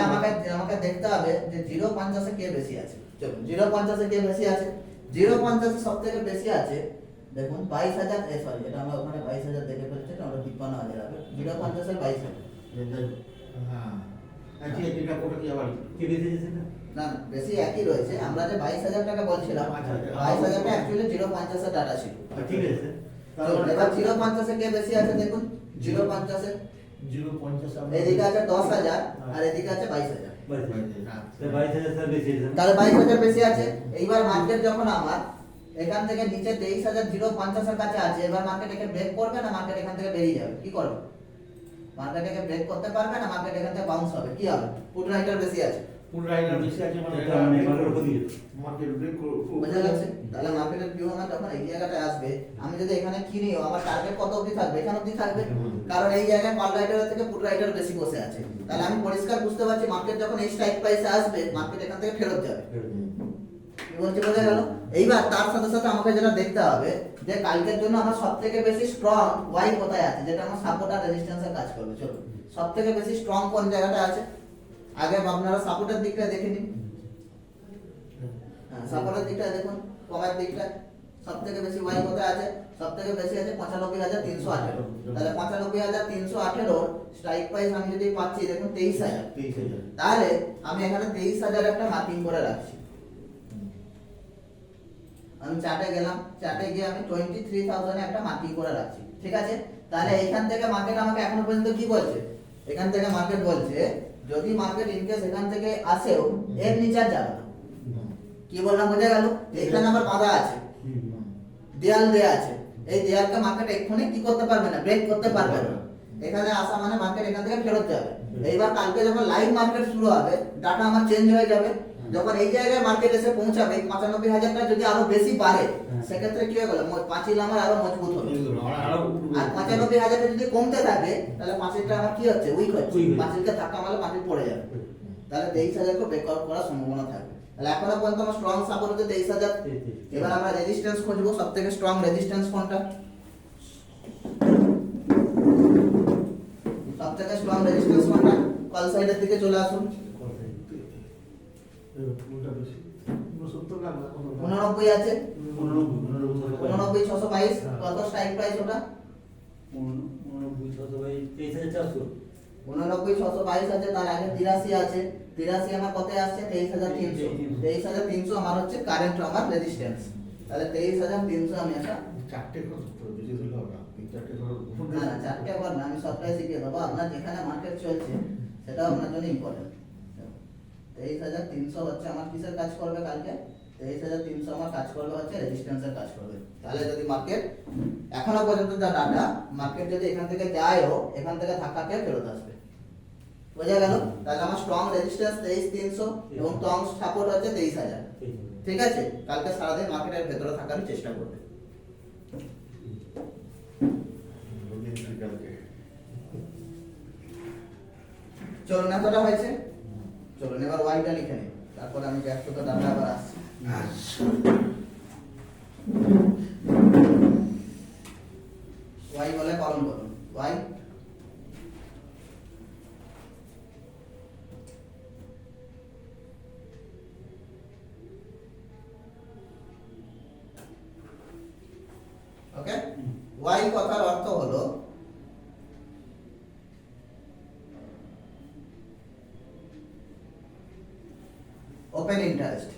আমাকে দেখতে হবে যে 0.50 এ কে বেশি আছে। চলুন 0.50 এ কে বেশি আছে? 0.50 এ সবথেকে বেশি আছে দেখুন 22000। সরি, এটা আমরা ওখানে 22000 দেখে ফেলেছি, এটা আমরা 53000 হবে। 0.50 এর 22000। হ্যাঁ আচ্ছা এটা কোটা কি আবার কে বেশি আছে না? না না, বেশি একই রয়েছে। আমরা যে 22000 টাকা বলছিলাম, আচ্ছা, 22000 টা অ্যাকচুয়ালি 0.50 এর ডাটা ছিল। ঠিক আছে। চলুন এবার 0.50 এ কে বেশি আছে দেখুন। 0.50 এ 0.50 এদিকে আছে 10000 আর এদিকে আছে 22000। বাস। হ্যাঁ তো 22000 বেশি আছে। তাহলে 22000 বেশি আছে। এইবার মার্কেট যখন আমার এখান থেকে নিচে 23050 এর কাছে আছে, এবার মার্কেট একে ব্রেক করবে না মার্কেট এখান থেকে বেরিয়ে যাবে? কি করবে? মার্কেট একে ব্রেক করতে পারবে না, মার্কেট এখান থেকে বাউন্স হবে। কি হবে? পুট রাইটার বেশি আছে। ফুল রাইডার বেশি আছে মানে এটা মানে মার্কেট উপর দিকে। মার্কেট ব্রেক বোঝা যাচ্ছে? তাহলে মার্কেটের ভিউ আমার যখন এই জায়গাটায় আসবে, আমি যদি এখানে কিনিও আমার টার্গেট কত অবধি থাকবে? এখানে অবধি থাকবে, কারণ এই জায়গায় কল রাইটার থেকে পুট রাইটার বেশি বসে আছে। তাহলে আমি পরিষ্কার বুঝতে পারছি মার্কেট যখন এই স্ট্রাইক প্রাইসে আসবে, মার্কেট এখান থেকে ফেরত যাবে। কি বলছি বোঝা গেল? এইবার তার সাথে সাথে আমাকে যেটা দেখতে হবে যে কালকের জন্য আমার সবথেকে বেশি স্ট্রং ওয়াই কোথায় আছে, যেটা আমার সাপোর্ট আর রেজিস্ট্যান্সের কাজ করবে। চলো সবথেকে বেশি স্ট্রং কোন জায়গাটা আছে? আগে আপনারা সাপোর্টের দিকটা দেখে নিন। হ্যাঁ, সাপোর্টের দিকটা দেখুন, কমের দিকটা সবথেকে বেশি ওয়াই কোথায় আছে? সবথেকে বেশি আছে 95318। তাহলে 95318 স্ট্রাইক প্রাইস আমি যদি পাচ্ছি দেখুন 23000, তাহলে আমি এখানে 23000 একটা মার্কিং করে রাখছি। আমি চার্টে গেলাম, চার্টে গিয়ে আমি 23000 এ একটা মার্কিং করে রাখছি। ঠিক আছে? তাহলে এখান থেকে মার্কেট আমাকে এখনো পর্যন্ত কি বলছে? এখান থেকে মার্কেট বলছে যদি মার্কেট ইনকেস এখান থেকে আসেও এর নিচে আর যাবে না। কি বললাম বোঝা গেল? এখানে আমার বাধা আছে, দেয়াল দেয়া আছে। এই দেয়ালকে মার্কেট এক্ষুনি কি করতে পারবে না? ব্রেক করতে পারবে না। এখানে আসা মানে মার্কেট এখান থেকে ফেরত যাবে। এইবার কালকে যখন লাইভ মার্কেট শুরু হবে, ডাটা আমার চেঞ্জ হয়ে যাবে। যখন এই জায়গায় মার্কেট এসে পৌঁছাবে 95000 টা যদি আরো বেশি বাড়ে, সেক্ষেত্রে কি হয়ে গেল? পাঁচিল আমার আরো মজবুত হবে। আর 95000 টা যদি কমতে থাকে তাহলে পাঁচিলটা আমার কি হচ্ছে? উইক হচ্ছে। পাঁচিলকে ধাক্কা মারলে পাঁচিল পড়ে যাবে। তাহলে 23000 কে ব্রেক আউট করার সম্ভাবনা থাকবে। তাহলে এখনো পর্যন্ত আমার স্ট্রং সাপোর্ট হচ্ছে 23000। এবার আমরা রেজিস্ট্যান্স খুঁজবো। সবথেকে স্ট্রং রেজিস্ট্যান্স কোনটা? সবথেকে স্ট্রং রেজিস্ট্যান্স কোনটা? কল সাইডের দিকে চলে আসুন। 89 আছে, 89622। কত স্ট্রাইক প্রাইস ওটা? 89622 আছে। তার আগে 83 আছে। 83 আমার কত আসছে? 23300। 23300 আমার হচ্ছে কারেন্ট আমার রেজিস্ট্যান্স। তাহলে 23300 আমি একটা চারটে করে বেশি দিলে হবে না। তিন চারটে করে না না, চারটে বার না, আমি সবটাই শিখিয়ে দেবো। আপনার যেখানে মার্কেট চলছে সেটা আপনার জন্য ইম্পর্টেন্ট। 23300 হচ্ছে আমার কিসের কাজ করবে কালকে? 23300 আমার কাজ করবে হচ্ছে রেজিস্ট্যান্সের কাজ করবে। তাহলে যদি মার্কেট এখনো পর্যন্ত যা ডাটা, মার্কেট যদি এখান থেকে যায়ও, এখান থেকে ধাক্কা খেয়ে ফেরত আসবে। বোঝা গেল? তাহলে আমার স্ট্রং রেজিস্ট্যান্স 23300 এবং স্ট্রং সাপোর্ট হচ্ছে 23000। ঠিক আছে? কালকে সারাদিন মার্কেটের ভেতরে থাকার চেষ্টা করবে। চলুন এতটা হয়েছে। চলুন এবার ওয়াইটা লিখে নিই, তারপর আমি ব্যক্তিগত ডাটা আবার আসছি। ওয়াই বলে কলম করুন। ওয়াই ওয়াই কথার অর্থ হলো ওপেন ইন্টারেস্ট।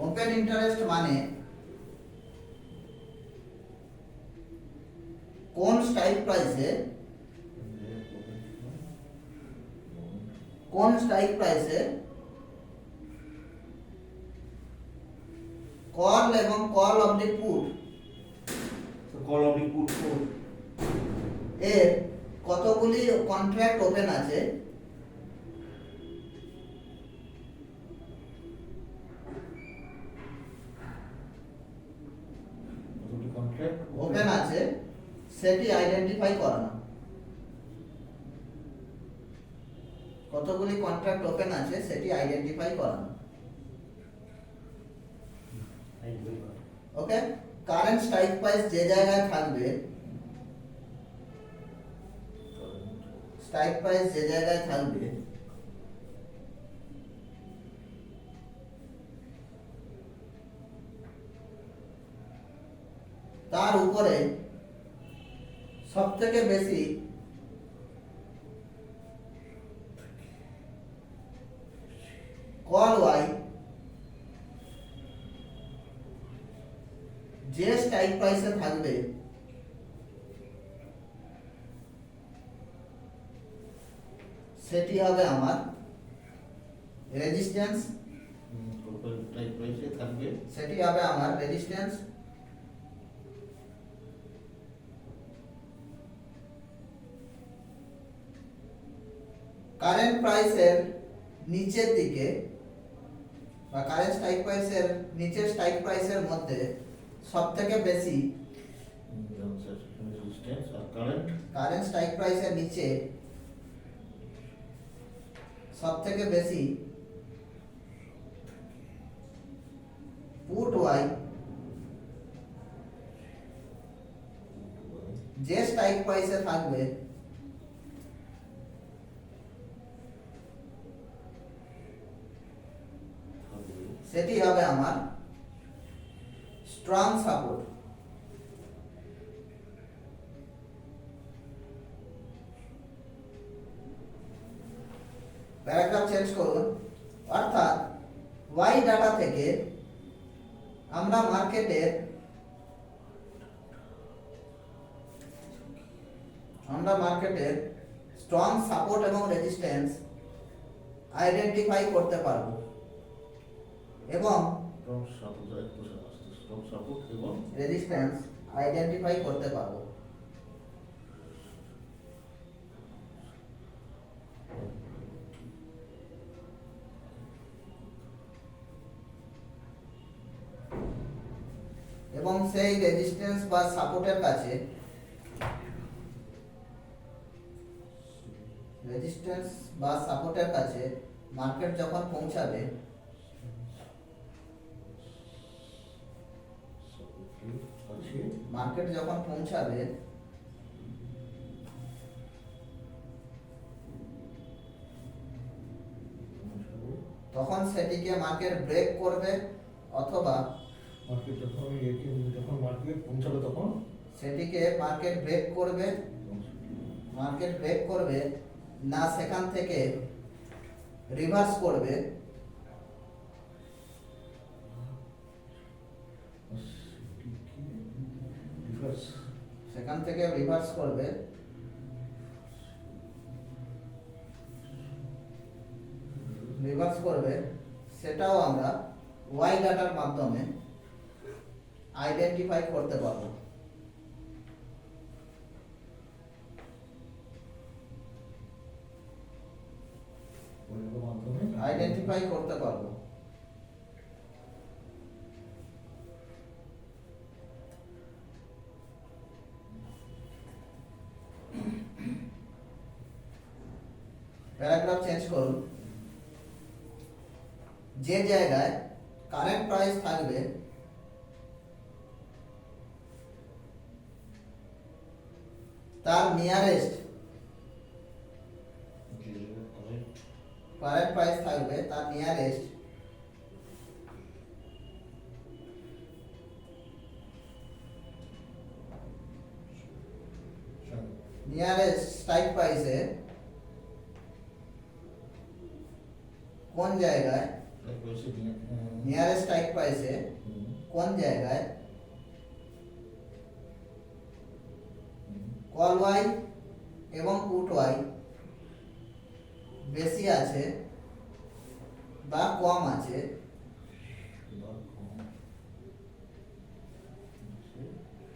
ওপেন ইন্টারেস্ট মানে কোন স্ট্রাইক প্রাইসে কল এবং call of the put call off put এর কতগুলি কন্ট্রাক্ট ওপেন আছে কন্ট্রাক্ট ওপেন আছে সেটি আইডেন্টিফাই করানো। কতগুলি কন্ট্রাক্ট ওপেন আছে সেটি আইডেন্টিফাই করানো। ওকে, কারেন্ট স্ট্রাইক প্রাইস যে জায়গায় থাকবে, স্ট্রাইক প্রাইস যে জায়গায় থাকবে তার উপরে সবথেকে বেশি কল ওয়াই যে স্ট্রাইক প্রাইসে থাকবে সেটি হবে আমার রেজিস্ট্যান্স। টাইপ প্রাইসে থাকবে সেটি হবে আমার রেজিস্ট্যান্স। কারেন্ট প্রাইসের নিচের দিকে বা কারেন্ট স্ট্রাইক প্রাইসের নিচের স্ট্রাইক প্রাইসের মধ্যে সবথেকে বেশি রেজিস্ট্যান্স আর কারেন্ট কারেন্ট স্ট্রাইক প্রাইসের নিচে সবথেকে বেশি পুট ওয়াই যে স্ট্রাইক প্রাইসে থাকবে সেটি হবে আমার স্ট্রং সাপোর্ট। প্যারাগ্রাফ চেঞ্জ করুন, অর্থাৎ ওয়াই ডাটা থেকে আমরা মার্কেটের স্ট্রং সাপোর্ট এবং রেজিস্ট্যান্স আইডেন্টিফাই করতে পারবো এবং স্ট্রং সাপোর্ট এবং রেজিস্ট্যান্স আইডেন্টিফাই করতে পারবো। এবং সেই রেজিস্ট্যান্স বা সাপোর্টের কাছে মার্কেট যখন পৌঁছাবে তখন সেটিকে মার্কেট ব্রেক করবে অথবা যখন মার্কেট পৌঁছাবে তখন সেটিকে মার্কেট ব্রেক করবে না সেখান থেকে রিভার্স করবে, সেটাও আমরা ওয়াই ডাটার মাধ্যমে আইডেন্টিফাই করতে পারবো। প্যারাগ্রাফ চেঞ্জ করুন, যে জায়গায় কারেন্ট প্রাইস থাকবে তার নিয়ারেস্ট নিয়ারেস্ট স্ট্রাইক প্রাইসে কোন জায়গায় নিয়ারেস্ট স্ট্রাইক প্রাইসে কোন জায়গায় কল ওয়াই এবং পুট ওয়াই বেশি আছে বা কম আছে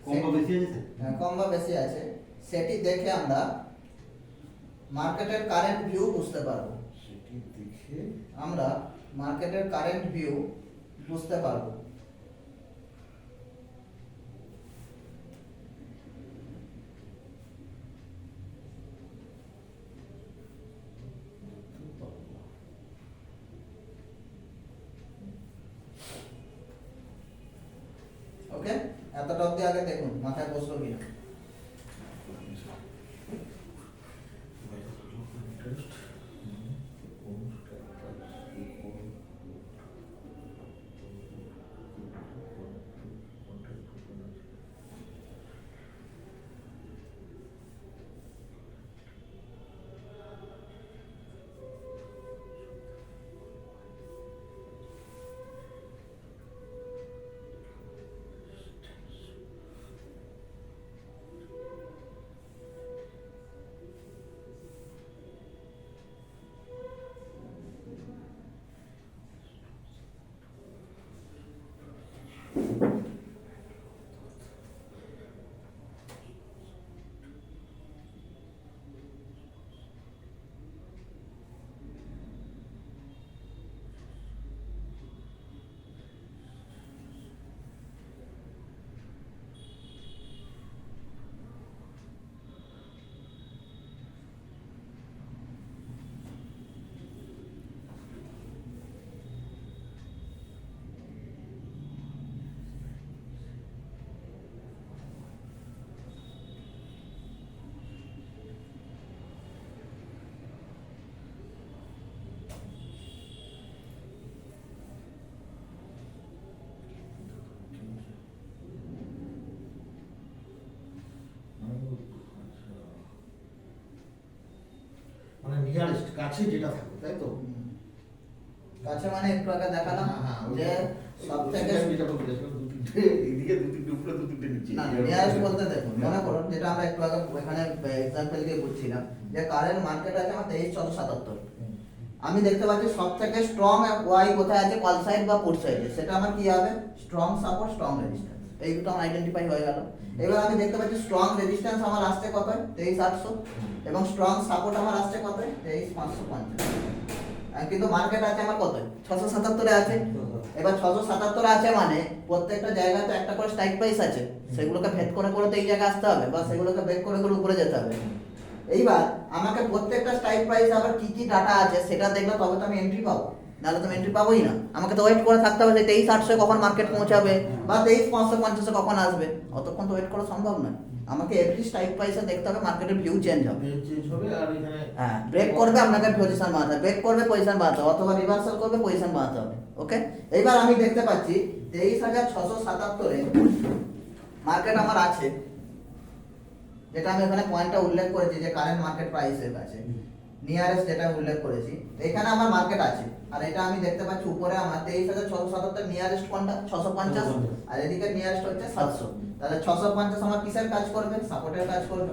কম বা বেশি আছে? কম বা বেশি আছে সেটি দেখে আমরা মার্কেটের কারেন্ট ভিউ বুঝতে পারবো। সেটি দেখে আমরা মার্কেটের কারেন্ট ভিউ বুঝতে পারবো। ওকে, এতটা অবধি আগে দেখুন মাথায় বসলো কিনা। মানে নিয়ারেস্ট কাছে যেটা থাকবে তাই তো? কাছে মানে একটু আগে দেখালাম যে সব থেকে যেটা বলতে এদিকে দু তিনটে উপরে দু তিনটে নিচে না নিয়ারেস্ট বলতে দেখুন মনে করুন যেটা আমরা একটু আগে এখানে এক্সাম্পল দিয়ে বুঝছিলাম যে কারেন্ট মার্কেট আছে আমার 23,677। আমি দেখতে পাচ্ছি সব থেকে স্ট্রং ওয়াই কোথায় আছে, কল সাইড বা পুট সাইডে, সেটা আমার কি হবে স্ট্রং সাপোর্ট স্ট্রং রেজিস্ট্যান্স, এই দুটো আমার আইডেন্টিফাই হয়ে গেল। এবার আমি দেখতে পাচ্ছি স্ট্রং রেজিস্ট্যান্স আমার আসছে কত 23,800 এবং স্ট্রং সাপোর্ট আমার আসছে কত 23,550। কিন্তু মার্কেট আছে আমার কত 677 আছে। এবার 677 আছে মানে প্রত্যেকটা জায়গাতে একটা করে স্ট্রাইক প্রাইস আছে, সেগুলোকে ভেদ করে করে তো এই জায়গায় আসতে হবে বা সেগুলোকে ব্রেক করে করে উপরে যেতে হবে। এইবার আমাকে প্রত্যেকটা স্ট্রাইক প্রাইস আবার কি কি ডাটা আছে সেটা দেখলে তবে তো আমি এন্ট্রি পাবো, নাহলে তো আমি এন্ট্রি পাবোই না। আমাকে তো ওয়েট করে থাকতে হবে যে 23,800 কখন মার্কেট পৌঁছাবে বা 23,550 কখন আসবে, অতক্ষণ তো ওয়েট করা সম্ভব নয়। আমাকে এভরি স্ট্রাইক প্রাইসে দেখতে হবে মার্কেটের ভিউ চেঞ্জ হবে। চেঞ্জ হবে আর এখানে হ্যাঁ ব্রেক করবে আপনাকে পজিশন বাড়াতে হবে, ব্রেক করবে পজিশন বাড়াতে হবে অথবা রিভার্সাল করবে পজিশন বাড়াতে হবে। ওকে, এইবার আমি দেখতে পাচ্ছি 23,677 এ মার্কেট আমার আছে, যেটা আমি এখানে পয়েন্টটা উল্লেখ করেছি যে কারেন্ট মার্কেট প্রাইসের কাছে নিয়ারেস্ট যেটা উল্লেখ করেছি, এখানে আমার মার্কেট আছে। আর এটা আমি দেখতে পাচ্ছি উপরে আমার 23,677 নিয়ারেস্ট কোনটা 650 আর এদিকে নিয়ারেস্ট হচ্ছে 700। তাহলে 650 আমার কিসের কাজ করবে, সাপোর্টের কাজ করবে,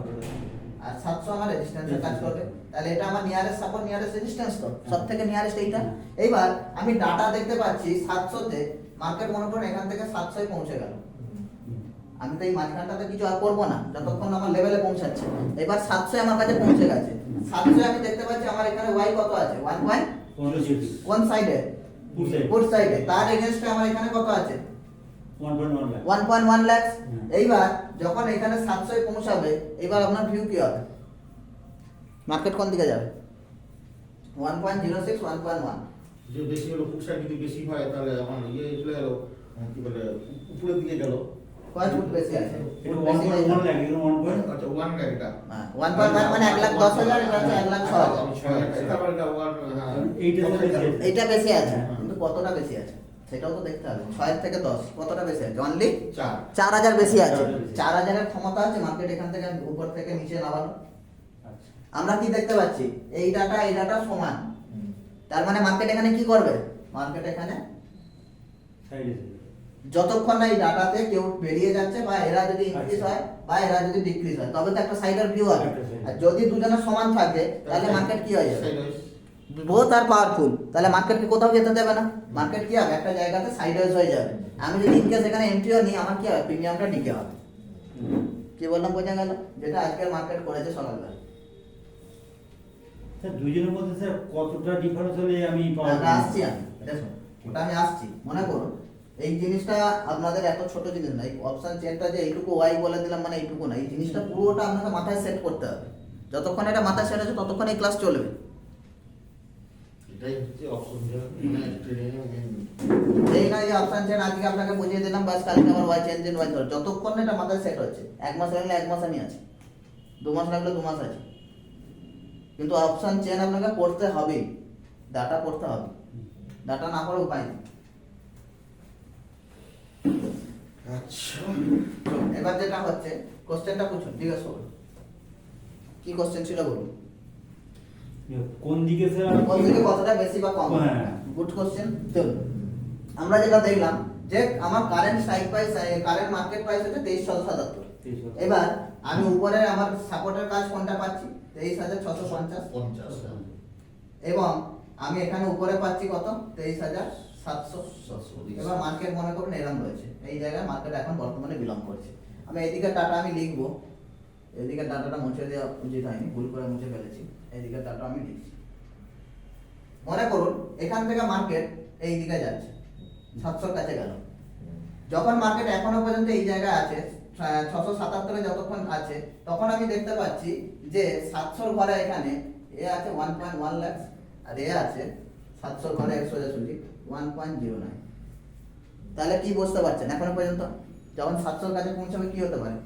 আর 700 আমার রেজিস্ট্যান্সের কাজ করবে। তাহলে এটা আমার নিয়ারেস্ট সাপোর্ট নিয়ারেস্ট রেজিস্ট্যান্স তো সবথেকে নিয়ারেস্ট এইটা। এইবার আমি ডাটা দেখতে পাচ্ছি 700 তে মার্কেট মনে করুন এখান থেকে 700 এ পৌঁছে গেল। আমি তো এই মাঝখানটাতে কিছু আর করবো না যতক্ষণ আমার লেভেলে পৌঁছাচ্ছে। এবার 700 আমার কাছে পৌঁছে গেছে, 700 আমি দেখতে পাচ্ছি আমার এখানে ওয়াই কত আছে 1 পয়েন্ট কোন সাইডে পুট সাইডে, তার এগেইনস্টে আমার এখানে কত আছে 1.1 লাখ। এইবার যখন এখানে 700 এ পৌঁছাবে এবার আপনার ভিউ কি হবে, মার্কেট কোন দিকে যাবে 1.06 1.1 যে বেশি হলো পুটসা যদি বেশি হয় তাহলে আমার ইয়ে চলে গেল কি বলে উপরের দিকে গেল কয় ফুট বেশি আছে এটা 1.1 লাগে এটা 1. আচ্ছা 1 লাখ এটা 1.1 মানে 1,10,000 এটা হচ্ছে 1,06,000। তারপর এটা 1 হ্যাঁ এইটা বেশি আছে কিন্তু কতটা বেশি আছে সেটাও তো দেখতে হবে। 6 থেকে 10 কতটা বেশি আছে, অনলি 4 4,000 বেশি আছে। 4,000 এর ক্ষমতা আছে মার্কেট এখান থেকে উপর থেকে নিচে নামানো, আমরা কি দেখতে পাচ্ছি এই ডাটা সমান, তার মানে মার্কেট এখানে কি করবে, মার্কেট এখানে যতক্ষণ না এই ডাটাতে কেউ বেরিয়ে যাচ্ছে বা এরা যদি ইনক্রিজ হয় বা এরা যদি ডিক্রিজ হয় তবে তো একটা সাইডার ভিউ আছে। আর যদি দুজনের সমান থাকে তাহলে মার্কেট কি হয়ে যাবে, বোথ আর পাওয়ারফুল, তাহলে মার্কেটকে কোথাও যেতে দেবে না, মার্কেট কি হবে একটা জায়গাতে সাইডওয়েজ হয়ে যাবে। আমি যদি ইনকেস এখানে এন্ট্রিও নিই আমার কি হবে, প্রিমিয়ামটা ডিকে হবে। কি বললাম বোঝা গেল, যেটা আজকের মার্কেট করেছে সকালবেলা। স্যার দুইজনের মধ্যে স্যার কতটা ডিফারেন্স হলে আমি পাবো? আমরা আসছি, আমি দেখুন ওটা আমি আসছি। মনে করুন এই জিনিসটা আপনাদের এত ছোট জিনিস না, এই অপশন চেনটা যে এইটুকু ওয়াই বলে দিলাম মানে এইটুকু না, এই জিনিসটা পুরোটা আপনাকে মাথায় সেট করতে হবে। যতক্ষণ এটা মাথায় সেট আছে ততক্ষণ এই ক্লাস চলবে। এটাই হচ্ছে অপশন ট্রেনিং মেইন। এই না যে অপশন চেন আজকে আপনাকে বুঝিয়ে দিলাম, বাস কালকে আবার ওয়াই চেঞ্জ ওয়াই ধর, যতক্ষণ না এটা মাথায় সেট হচ্ছে। 1 মাস লাগলে 1 মাস আমি আছি, 2 মাস লাগলে 2 মাস আছে, কিন্তু অপশন চেন আপনাকে পড়তে হবেই, ডাটা পড়তে হবে, ডাটা না পড়ে উপায় নেই। আচ্ছা, এবার যেটা হচ্ছে কোশ্চেনটা বুঝুন, জিজ্ঞেস করুন কি কোশ্চেন ছিল বলুন। কোন দিকে স্যার কোন দিকে কতটা বেশি বা কম? হ্যাঁ। Good question. চলুন আমরা যেটা দেখলাম যে আমার current strike price, current market price হচ্ছে 2377। 23,777 এবার আমি উপরে আমার সাপোর্টের কাজ কোনটা পাচ্ছি 23,650, 50 এবং আমি এখানে উপরে পাচ্ছি কত 23,700। এবার মার্কেট মনে করুন এরকম রয়েছে, এই জায়গায় মার্কেট এখন বর্তমানে বিলং করছে। আমি এইদিকে ডাটা আমি লিখবো, এদিকে ডাটাটা মুছে দেওয়া উচিত হয়নি, ভুল করে মুছে ফেলেছি, এইদিকে ডাটা আমি লিখছি। মনে করুন এখান থেকে মার্কেট এই দিকে যাচ্ছে, 700 কাছে গেল। যখন মার্কেট এখনো পর্যন্ত এই জায়গায় আছে 677 যতক্ষণ আছে, তখন আমি দেখতে পাচ্ছি যে 700 ঘরে এখানে এ আছে 1.1 লাখ আর এ আছে 700 ঘরে 1.09। তাহলে কি বুঝতে পারছেন এখনো পর্যন্ত যখন 700 কাছে পৌঁছাবে কি হতে পারে,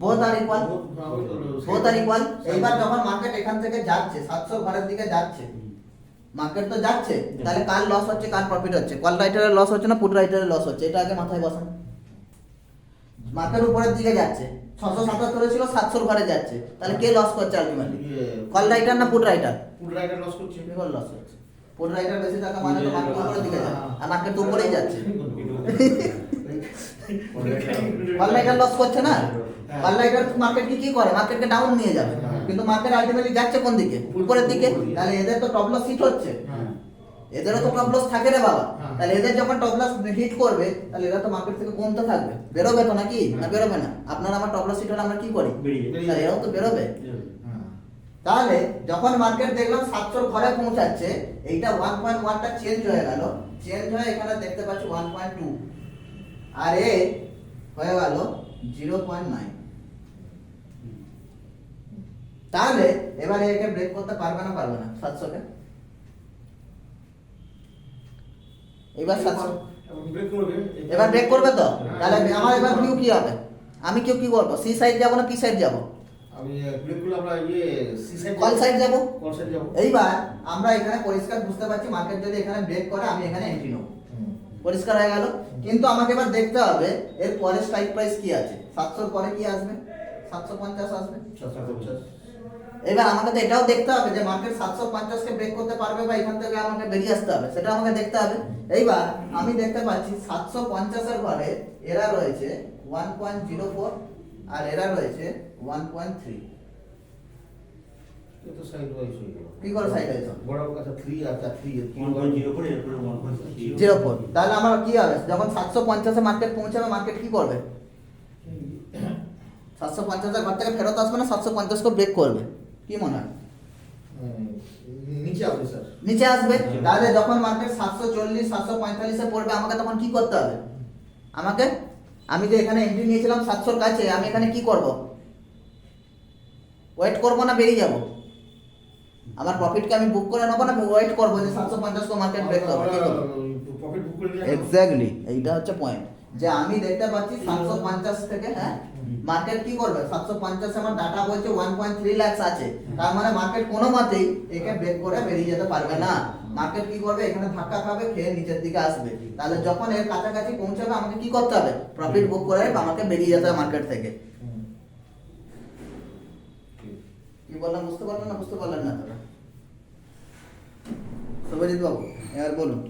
both are equal, both are equal। এইবার যখন মার্কেট এখান থেকে যাচ্ছে 700 ঘরের দিকে যাচ্ছে, মার্কেট তো যাচ্ছে, তাহলে কার লস হচ্ছে কার প্রফিট হচ্ছে, কল রাইটারের লস হচ্ছে না পুট রাইটারের লস হচ্ছে, এটা আগে মাথায় বসান। মার্কেট উপরের দিকে যাচ্ছে, 677 ছিল 700 ঘরে যাচ্ছে, তাহলে কে লস করছে আলটিমেটলি, কল রাইটার না put writer? Put writer loss করছে। কে কল লস হচ্ছে, পুট রাইটার বেশি টাকা মানে তো মার্কেট উপরের দিকে যাচ্ছে আর মার্কেট তো উপরেই যাচ্ছে। কল রাইটার লস করছে না, কল রাইটার মার্কেটকে কি করে, মার্কেটকে ডাউন নিয়ে যাবে, কিন্তু মার্কেট আলটিমেটলি যাচ্ছে কোন দিকে, উপরের দিকে। তাহলে এদের তো টপ লস হিট হচ্ছে, এদেরও তো টপ লস থাকে রে বাবা। তাহলে এদের যখন টপ লস হিট করবে তাহলে এরা তো মার্কেট থেকে কমতে থাকবে, বেরোবে তো নাকি, না বেরোবে না? আপনার আমার টপ লস হিট হলে আমরা কি করি, তাহলে এরাও তো বেরোবে। তাহলে যখন মার্কেট দেখলাম 700 ঘরে পৌঁছাচ্ছে, এইটা 1.1টা চেঞ্জ হয়ে গেল, চেঞ্জ হয়ে এখানে দেখতে পাচ্ছি 1.2 আর এ হয়ে গেল 0.9। তাহলে এবারে একে ব্রেক করতে পারবে না, পারবে না 700 কে? এবার 700 ব্রেক করবে, এবার ব্রেক করবে তো, তাহলে আমার এবার ভিউ কি হবে, আমি কি করব, সি সাইড যাব না পি সাইড যাব? আমি ব্রেক করলে আমরা সি সাইড কল সাইড যাব। কল সাইড যাব। এইবার আমরা এখানে পরিষ্কার বুঝতে পারছি মার্কেট যদি এখানে ব্রেক করে আমি এখানে এন্ট্রি নেব, পরিষ্কার হয়ে গেল। কিন্তু আমাকে এবার দেখতে হবে এর পরে স্ট্রাইক প্রাইস কি আছে, 700 পরে কি আসবে, 750 আসবে। 750। এবার আমাকে তো এটাও দেখতে হবে যে মার্কেট 750 কে ব্রেক করতে পারবে বা এখান থেকে আমাকে বেরিয়ে আসতে হবে, সেটা আমাকে দেখতে হবে। এইবার আমি দেখতে পাচ্ছি 750 এর ঘরে এরা রয়েছে 1.04 আর এরা রয়েছে 1.3। তো সাইড ওয়াইজ হয়ে গেল। কি করে সাইড হয়েছে? বড় কাছে 3 আর 3 এর 1.0 করে এরপরে 1.3 04। তাহলে আমার কি হবে যখন 750 এ মার্কেট পৌঁছাবে, মার্কেট কি করবে, 750 এর ঘর থেকে ফেরত আসবে না 750 কে ব্রেক করবে, কি মনে হয়? নিচে আসবে স্যার, নিচে আসবে। তাহলে যখন মার্কেট 740 745 এ পড়বে আমাকে তখন কি করতে হবে, আমাকে আমি যে এখানে এন্ট্রি নিয়েছিলাম 700 এর কাছে, আমি এখানে কি করব, ওয়েট করব না বেরিয়ে যাব? আমার প্রফিটকে আমি বুক করে নেব না ওয়েট করব যে 750 কো মার্কেট ব্রেক করবে? প্রফিট বুক করে নিয়ে এক্স্যাক্টলি এইটা হচ্ছে পয়েন্ট, যে আমি দেখতে পাচ্ছি 750 থেকে, হ্যাঁ মার্কেট কি করবে 750 আমার ডাটা বলছে 1.3 লাখ আছে, তার মানে মার্কেট কোনো মতেই একে ব্রেক করে বেরিয়ে যেতে পারবে না। মার্কেট কি করবে, এখানে ধাক্কা খাবে, খেয়ে নিচের দিকে আসবে। তাহলে যখন এর কাছাকাছি পৌঁছাবে আমাকে কি করতে হবে, প্রফিট বুক করে আমাকে বেরিয়ে যেতে হবে মার্কেট থেকে। কি বললাম বুঝতে পারলেন না? বুঝতে পারলেন না তোরা? শুভজিৎ বাবু এবার বলুন।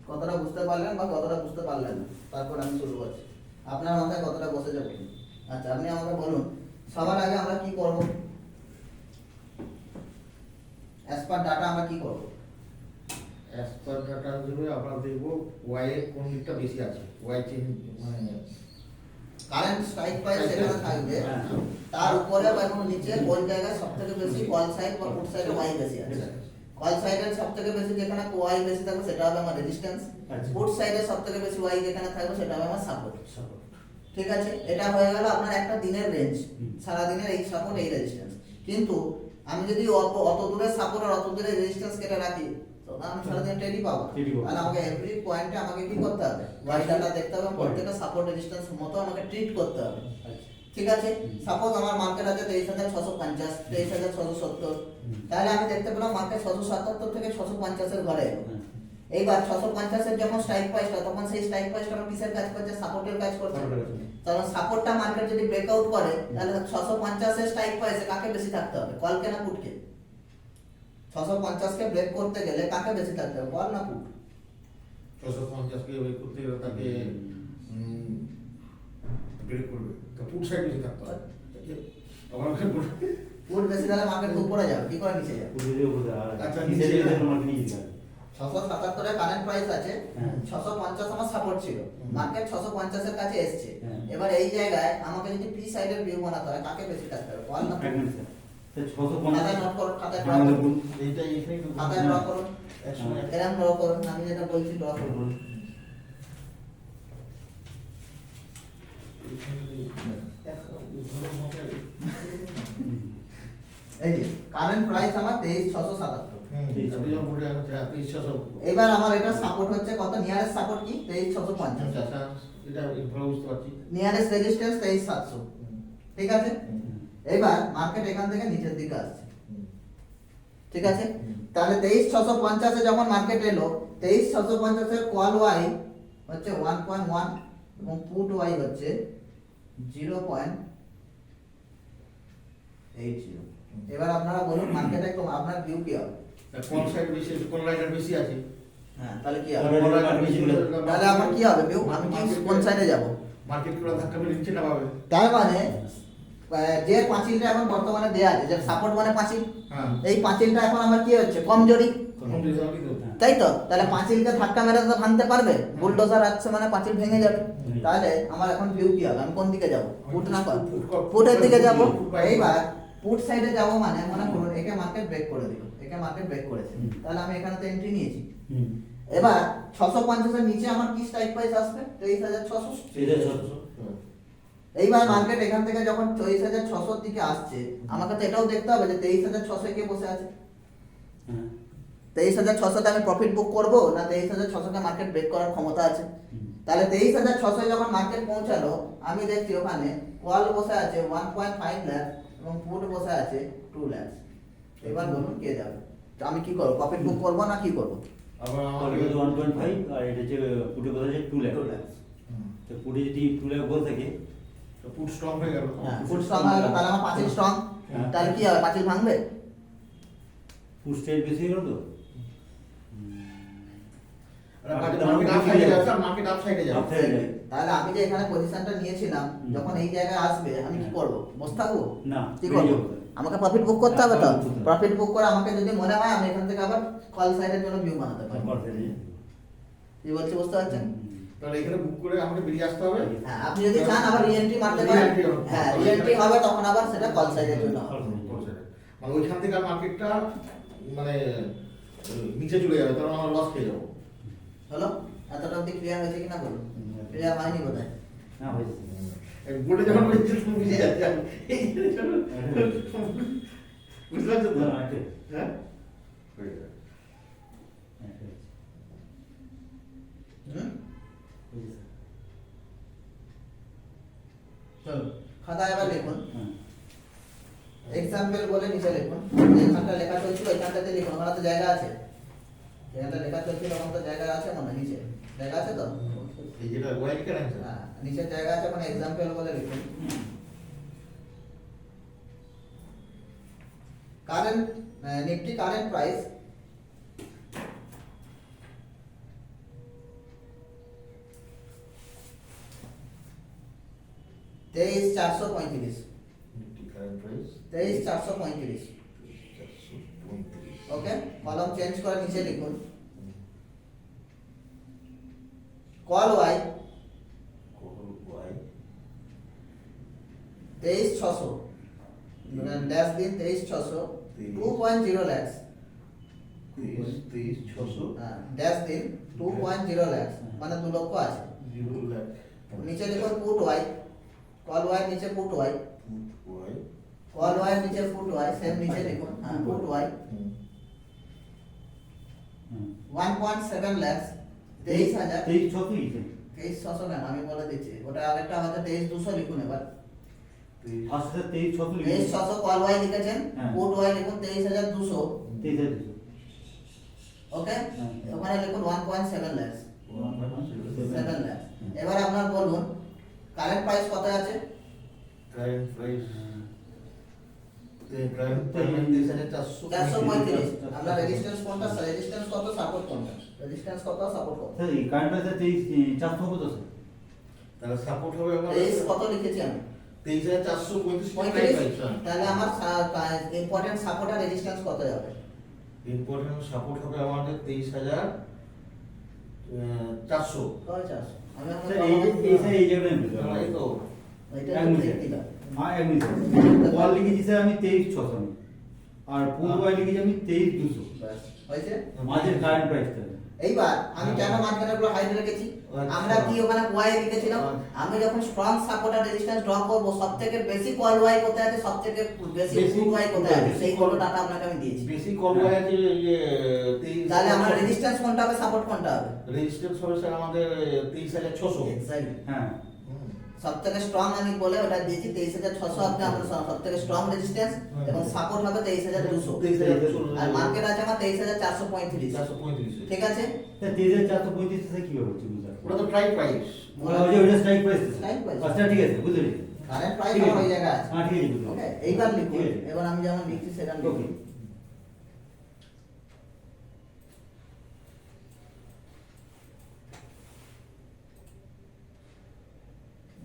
কতটা বুঝতে পারলেন বা কতটা বুঝতে পারলেন না, তারপর আমি শুরু করছি। আপনার মাথায় কতটা বসে যাবে? আচ্ছা, আপনি আমাকে বলুন, সবার আগে আমরা কি করব? অ্যাজ পার ডাটা আমরা কি করব? অ্যাজ পার ডাটা হিসেবে আমরা দেখবো ওয়াই এর কোন দিকটা বেশি আছে, ওয়াই চেঞ্জ মানে কারেন্ট স্ট্রাইক প্রাইস যেখানে থাকবে তার উপরে বা কোনো নিচে কোন জায়গায় সবথেকে বেশি কল সাইড বা পুট সাইডে ওয়াই বেশি আছে। কল সাইডের সবথেকে বেশি যেখানে ওয়াই বেশি থাকবে সেটা হবে আমার রেজিস্ট্যান্স। আচ্ছা। পুট সাইডের সবথেকে বেশি ওয়াই যেখানে থাকবে সেটা হবে আমার সাপোর্ট। ঠিক আছে, এটা হয়ে গেল আপনার একটা দিনের রেঞ্জ, সারা দিনের এই সাপোর্ট এই রেজিস্ট্যান্স। কিন্তু আমি যদি অত দূরের সাপোর্ট আর অত দূরের রেজিস্ট্যান্স কেটে রাখি তো আমি সারা দিন ট্রেডই পাবো না। ট্রেডই পাবো। তাহলে আমাকে এভরি পয়েন্টে আমাকে কি করতে হবে? ওয়াই ডাটা দেখতে হবে, প্রত্যেকটা সাপোর্ট রেজিস্ট্যান্স মতো আমাকে ট্রিট করতে হবে। ঠিক আছে, সাপোজ আমার মার্কেট আছে 23,650, 23,670, তাহলে আমি দেখতে পেলাম মার্কেট 677 থেকে 650 এর ঘরে এলো। এইবার 650 এর যখন স্ট্রাইক প্রাইসটা, তখন সেই স্ট্রাইক প্রাইসটা আমার কিসের কাজ করছে? সাপোর্টের কাজ করছে। তখন সাপোর্টটা মার্কেট যদি ব্রেকআউট করে তাহলে 650 এর স্ট্রাইক প্রাইসে কাকে বেশি থাকতে হবে? কলকে না পুটকে? 650 কে ব্রেক করতে গেলে কাকে বেশি থাকতে হবে? কল না পুট? 650 কে ওই করতে গেলে তাকে ব্রেক করবে, তো পুট সাইড বেশি থাকতে হবে। আমার কাছে পুট বেশি তাহলে মার্কেট উপরে যাবে, কি করে নিচে যাবে? আচ্ছা, নিচে নিচে যেতে তোমাকে নিয়ে যেতে হবে। 677 এর কারেন্ট প্রাইস আছে, হ্যাঁ। 650 আমার সাপোর্ট ছিল, মার্কেট 650 এর কাছে এসেছে। হ্যাঁ। এবার এই জায়গায় আমাকে যদি পি সাইডের ভিউ বানাতে হয় কাকে বেশি থাকতে হবে? কল না পুট? এক মিনিট স্যার। স্যার, 650 খাতায় নোট করুন, খাতায় ড্র আমাদের করুন, এইটা এইখানে খাতায় ড্র করুন, এরকম ড্র করুন, আমি যেটা বলছি ড্র করুন। এই যে কারেন্ট প্রাইস আমার 23,677। এবার আমার এটা সাপোর্ট হচ্ছে কত? নিয়ারেস্ট সাপোর্ট কি? 23,650। এটা ভালো বুঝতে পারছি। Nearest resistance 23,700। ঠিক আছে, এবার মার্কেট এখান থেকে নিচের দিকে আসছে। ঠিক আছে, তাহলে 23,650 এ যখন মার্কেট এলো, 23,650 এর কল ওয়াই হচ্ছে 1.1 এবং পুট ওয়াই হচ্ছে 0.80। এবার আপনারা বলুন মার্কেটে আপনার ভিউ কি হবে? কোন সাইড বেশি আছে, কোন লাইটার বেশি আছে? হ্যাঁ, তাহলে কি হবে? Order এর বেশি হলে তাহলে আমার কি হবে ভিউ? আমি কি কোন সাইডে যাব? মার্কেট পুরো ধাক্কা মেরে নিচে নামাবে। তার মানে যে পাঁচিলটা এখন বর্তমানে দেয়া আছে, যে সাপোর্ট মানে পাঁচিল, হ্যাঁ। এই পাঁচিলটা এখন আমার কি হচ্ছে? কমজোরি, কমপ্লিট হবে তো। তাই তো? তাহলে পাঁচিলকে ধাক্কা মেরে তো ভাঙতে পারবে, বুলডোজার আসছে মানে পাঁচিল ভেঙে যাবে। তাহলে আমার এখন ভিউ কি হবে? আমি কোন দিকে যাব? পুট না কল? পুটের দিকে যাব। এইবার পুট সাইডে যাব মানে মনে করুন একে মার্কেট ব্রেক করে দিল, একে মার্কেট ব্রেক করেছে, তাহলে আমি এখানে তো এন্ট্রি নিয়েছি। এবার 650 এর নিচে আমার কি স্ট্রাইক প্রাইস আসবে? 23,600। এটা 600। এইবার মার্কেট এখান থেকে যখন 23,600 এর দিকে আসছে, আমাকে তো এটাও দেখতে হবে যে 23,600 কে বসে আছে। 23,600 তে আমি প্রফিট বুক করব না 23,600 কে মার্কেট ব্রেক করার ক্ষমতা আছে? তাহলে 23,600 যখন মার্কেট পৌঁছালো, আমি দেখছি ওখানে কল বসে আছে 1.5 লাখ এবং পুট বসে আছে 2 লাখ। এবার বলুন কে যাবে? তো আমি কি করব? প্রফিট বুক করব না কি করব? আবার কল আমাকে হচ্ছে 1.5 আর এটা হচ্ছে পুটে বলা যায় 2 লাখ। 2 লাখ। তো পুটে যদি 2 লাখ বল থাকে তো পুট স্ট্রং হয়ে গেল। হ্যাঁ, ফুট স্ট্রং হয়ে গেল, তাহলে আমার পাঁচিল স্ট্রং। হ্যাঁ। তাহলে কি হবে? পাঁচিল ভাঙবে? পুট স্ট্রেট বেশি হলো তো। মার্কেট আপ সাইডে যাচ্ছে, মার্কেট আপ সাইডে যাচ্ছে। Upside যাবে। তাহলে আমি যে এখানে পজিশনটা নিয়েছিলাম, যখন এই জায়গায় আসবে আমি কি করব? বসে থাকবো? না, কি বেরিয়ে করব? যাবো। আমাকে প্রফিট বুক করতে হবে তো? হ্যাঁ, profit book করতে হবে। প্রফিট বুক করে আমাকে যদি মনে হয় আমি এখান থেকে আবার কল সাইডের জন্য ভিউ বানাতে পারি। কি বলছি বুঝতে পারছেন? তাহলে এখানে বুক করে আমাকে বেরিয়ে আসতে হবে। হ্যাঁ, আপনি যদি চান আবার রিএন্ট্রি মারতে পারেন। Re-entry হবে। হ্যাঁ, রিএন্ট্রি হবে, তখন আবার সেটা কল সাইডের জন্য হবে। মানে ওইখান থেকে মার্কেটটা মানে নিচে চলে যাবে, তাহলে আমরা লস খেয়ে যাবো। হলো? এতটা অবধি ক্লিয়ার হয়েছে কিনা বলুন? ক্লিয়ার হয়নি বোধহয়। না হয়েছে। বোর্ডে যখন বলছি তুমি বুঝে যাচ্ছে আমি। বুঝতে পারছো তো? না, এটা- হ্যাঁ হয়ে যাবে। এটা হয়েছে। হুম? হয়েছে, চলো, খাতায় এবার লিখুন। হ্যাঁ। এক্সাম্পল বলে নিচে লিখুন। এখানটা লেখা চলছিল, এখানটাতে লিখুন, ওখানে তো জায়গা আছে। এখানটা লেখা চলছিল, ওখানে তো জায়গা আছে মনে হয় নিচে। জায়গা আছে তো? এই যেটা ওয়াইড কেন আছে? হ্যাঁ, নিচের জায়গা আছে ওখানে এক্সাম্পল বলে লিখুন। কারেন্ট নিফটি কারেন্ট প্রাইস তেইশ 435, নিফটি কারেন্ট প্রাইস 23,435। 435। ওকে, কলম চেঞ্জ করে নিচে লিখুন call Y call Y 23,600 dash দিন 23,600 2.0 lakhs 23,600 ড্যাশ দিন 2.0 lakhs মানে 2 লক্ষ আছে। 0 লাখ নিচে লিখুন পুট ওয়াই, কল ওয়াই নিচে put Y, Y call Y নিচে পুট ওয়াই সেম নিচে লিখুন পুট ওয়াই 1.7 lakhs 23,000 23,600 লিখে 23,600 কেন আমি বলে দিচ্ছি, ওটা আরেকটা হয়তো 23,200 লিখুন। এবার 23,600 লিখে 23,600 কল ওয়াই লিখেছেন, হ্যাঁ। পুট ওয়াই লিখুন 23,200। 23,200 ওকে, হ্যাঁ। ওখানে লিখুন 1.7 lakhs 7 lakhs। হুম। এবার আপনার বলুন কারেন্ট প্রাইস কত আছে? Current price current price 435। আমরা রেজিস্ট্যান্স কোনটা, রেজিস্ট্যান্স কত, সাপোর্ট কোনটা, রেজিস্ট্যান্স কত, সাপোর্ট কত? স্যার এই কারেন্ট প্রাইসে 23,400 কত স্যার? তাহলে সাপোর্ট হবে আমার রেজ কত লিখেছি আমি 23,435 35। তাহলে আমার ইম্পর্টেন্ট সাপোর্ট আর রেজিস্ট্যান্স কত যাবে? ইম্পর্টেন্ট সাপোর্ট হবে আমাদের 23,400 কত 400? আমি স্যার এই স্যার এই জায়গাটা আমি বুঝলাম। এই তো এটা এক মিনিট। ঠিক দিলাম। হ্যাঁ এক মিনিট স্যার। কল লিখেছি স্যার আমি 23,600 আমি। আর পুট ওয়াই লিখেছি আমি 23,200। ব্যাস হয়েছে। মাঝের কারেন্ট প্রাইসটা এইবার আমি কেন মাঝখানে পুরো হাইড রেখেছি? আমরা কি ওখানে ওয়াই লিখেছিলাম? আমি যখন স্ট্রং সাপোর্ট আর রেজিস্ট্যান্স ড্র করব সবথেকে বেশি কল ওয়াই কোথায় আছে, সবথেকে বেশি পুট ওয়াই কোথায় আছে, সেই কোন ডাটা আপনাকে আমি দিয়েছি। বেশি কল হয় আছে যে 23 তাহলে আমার রেজিস্ট্যান্স কোনটা হবে, সাপোর্ট কোনটা হবে? রেজিস্ট্যান্স হবে স্যার আমাদের 23,600 এক্স্যাক্টলি। হ্যাঁ সবথেকে স্ট্রং আমি বলে ওটা দিয়েছি 23,600। আপনি আমার সবথেকে স্ট্রং রেজিস্ট্যান্স এবং সাপোর্ট হবে 23,200। 23,200 আর মার্কেট আছে আমার 23,435। 435 ঠিক আছে, স্যার 23,435 স্যার কিভাবে হচ্ছে বুঝতে ওটা তো ট্রাই প্রাইস ওটা স্ট্রাইক প্রাইস Strike price। আচ্ছা ঠিক আছে বুঝতে পেরেছি কারেন্ট প্রাইস ঠিক আছে। আমার ওই জায়গায় আছে। হ্যাঁ ঠিক আছে বুঝতে ওকে, পেরেছি। এইবার লিখুন। ঠিক আছে। এবার আমি যেমন লিখছি সেটা লিখুন। ওকে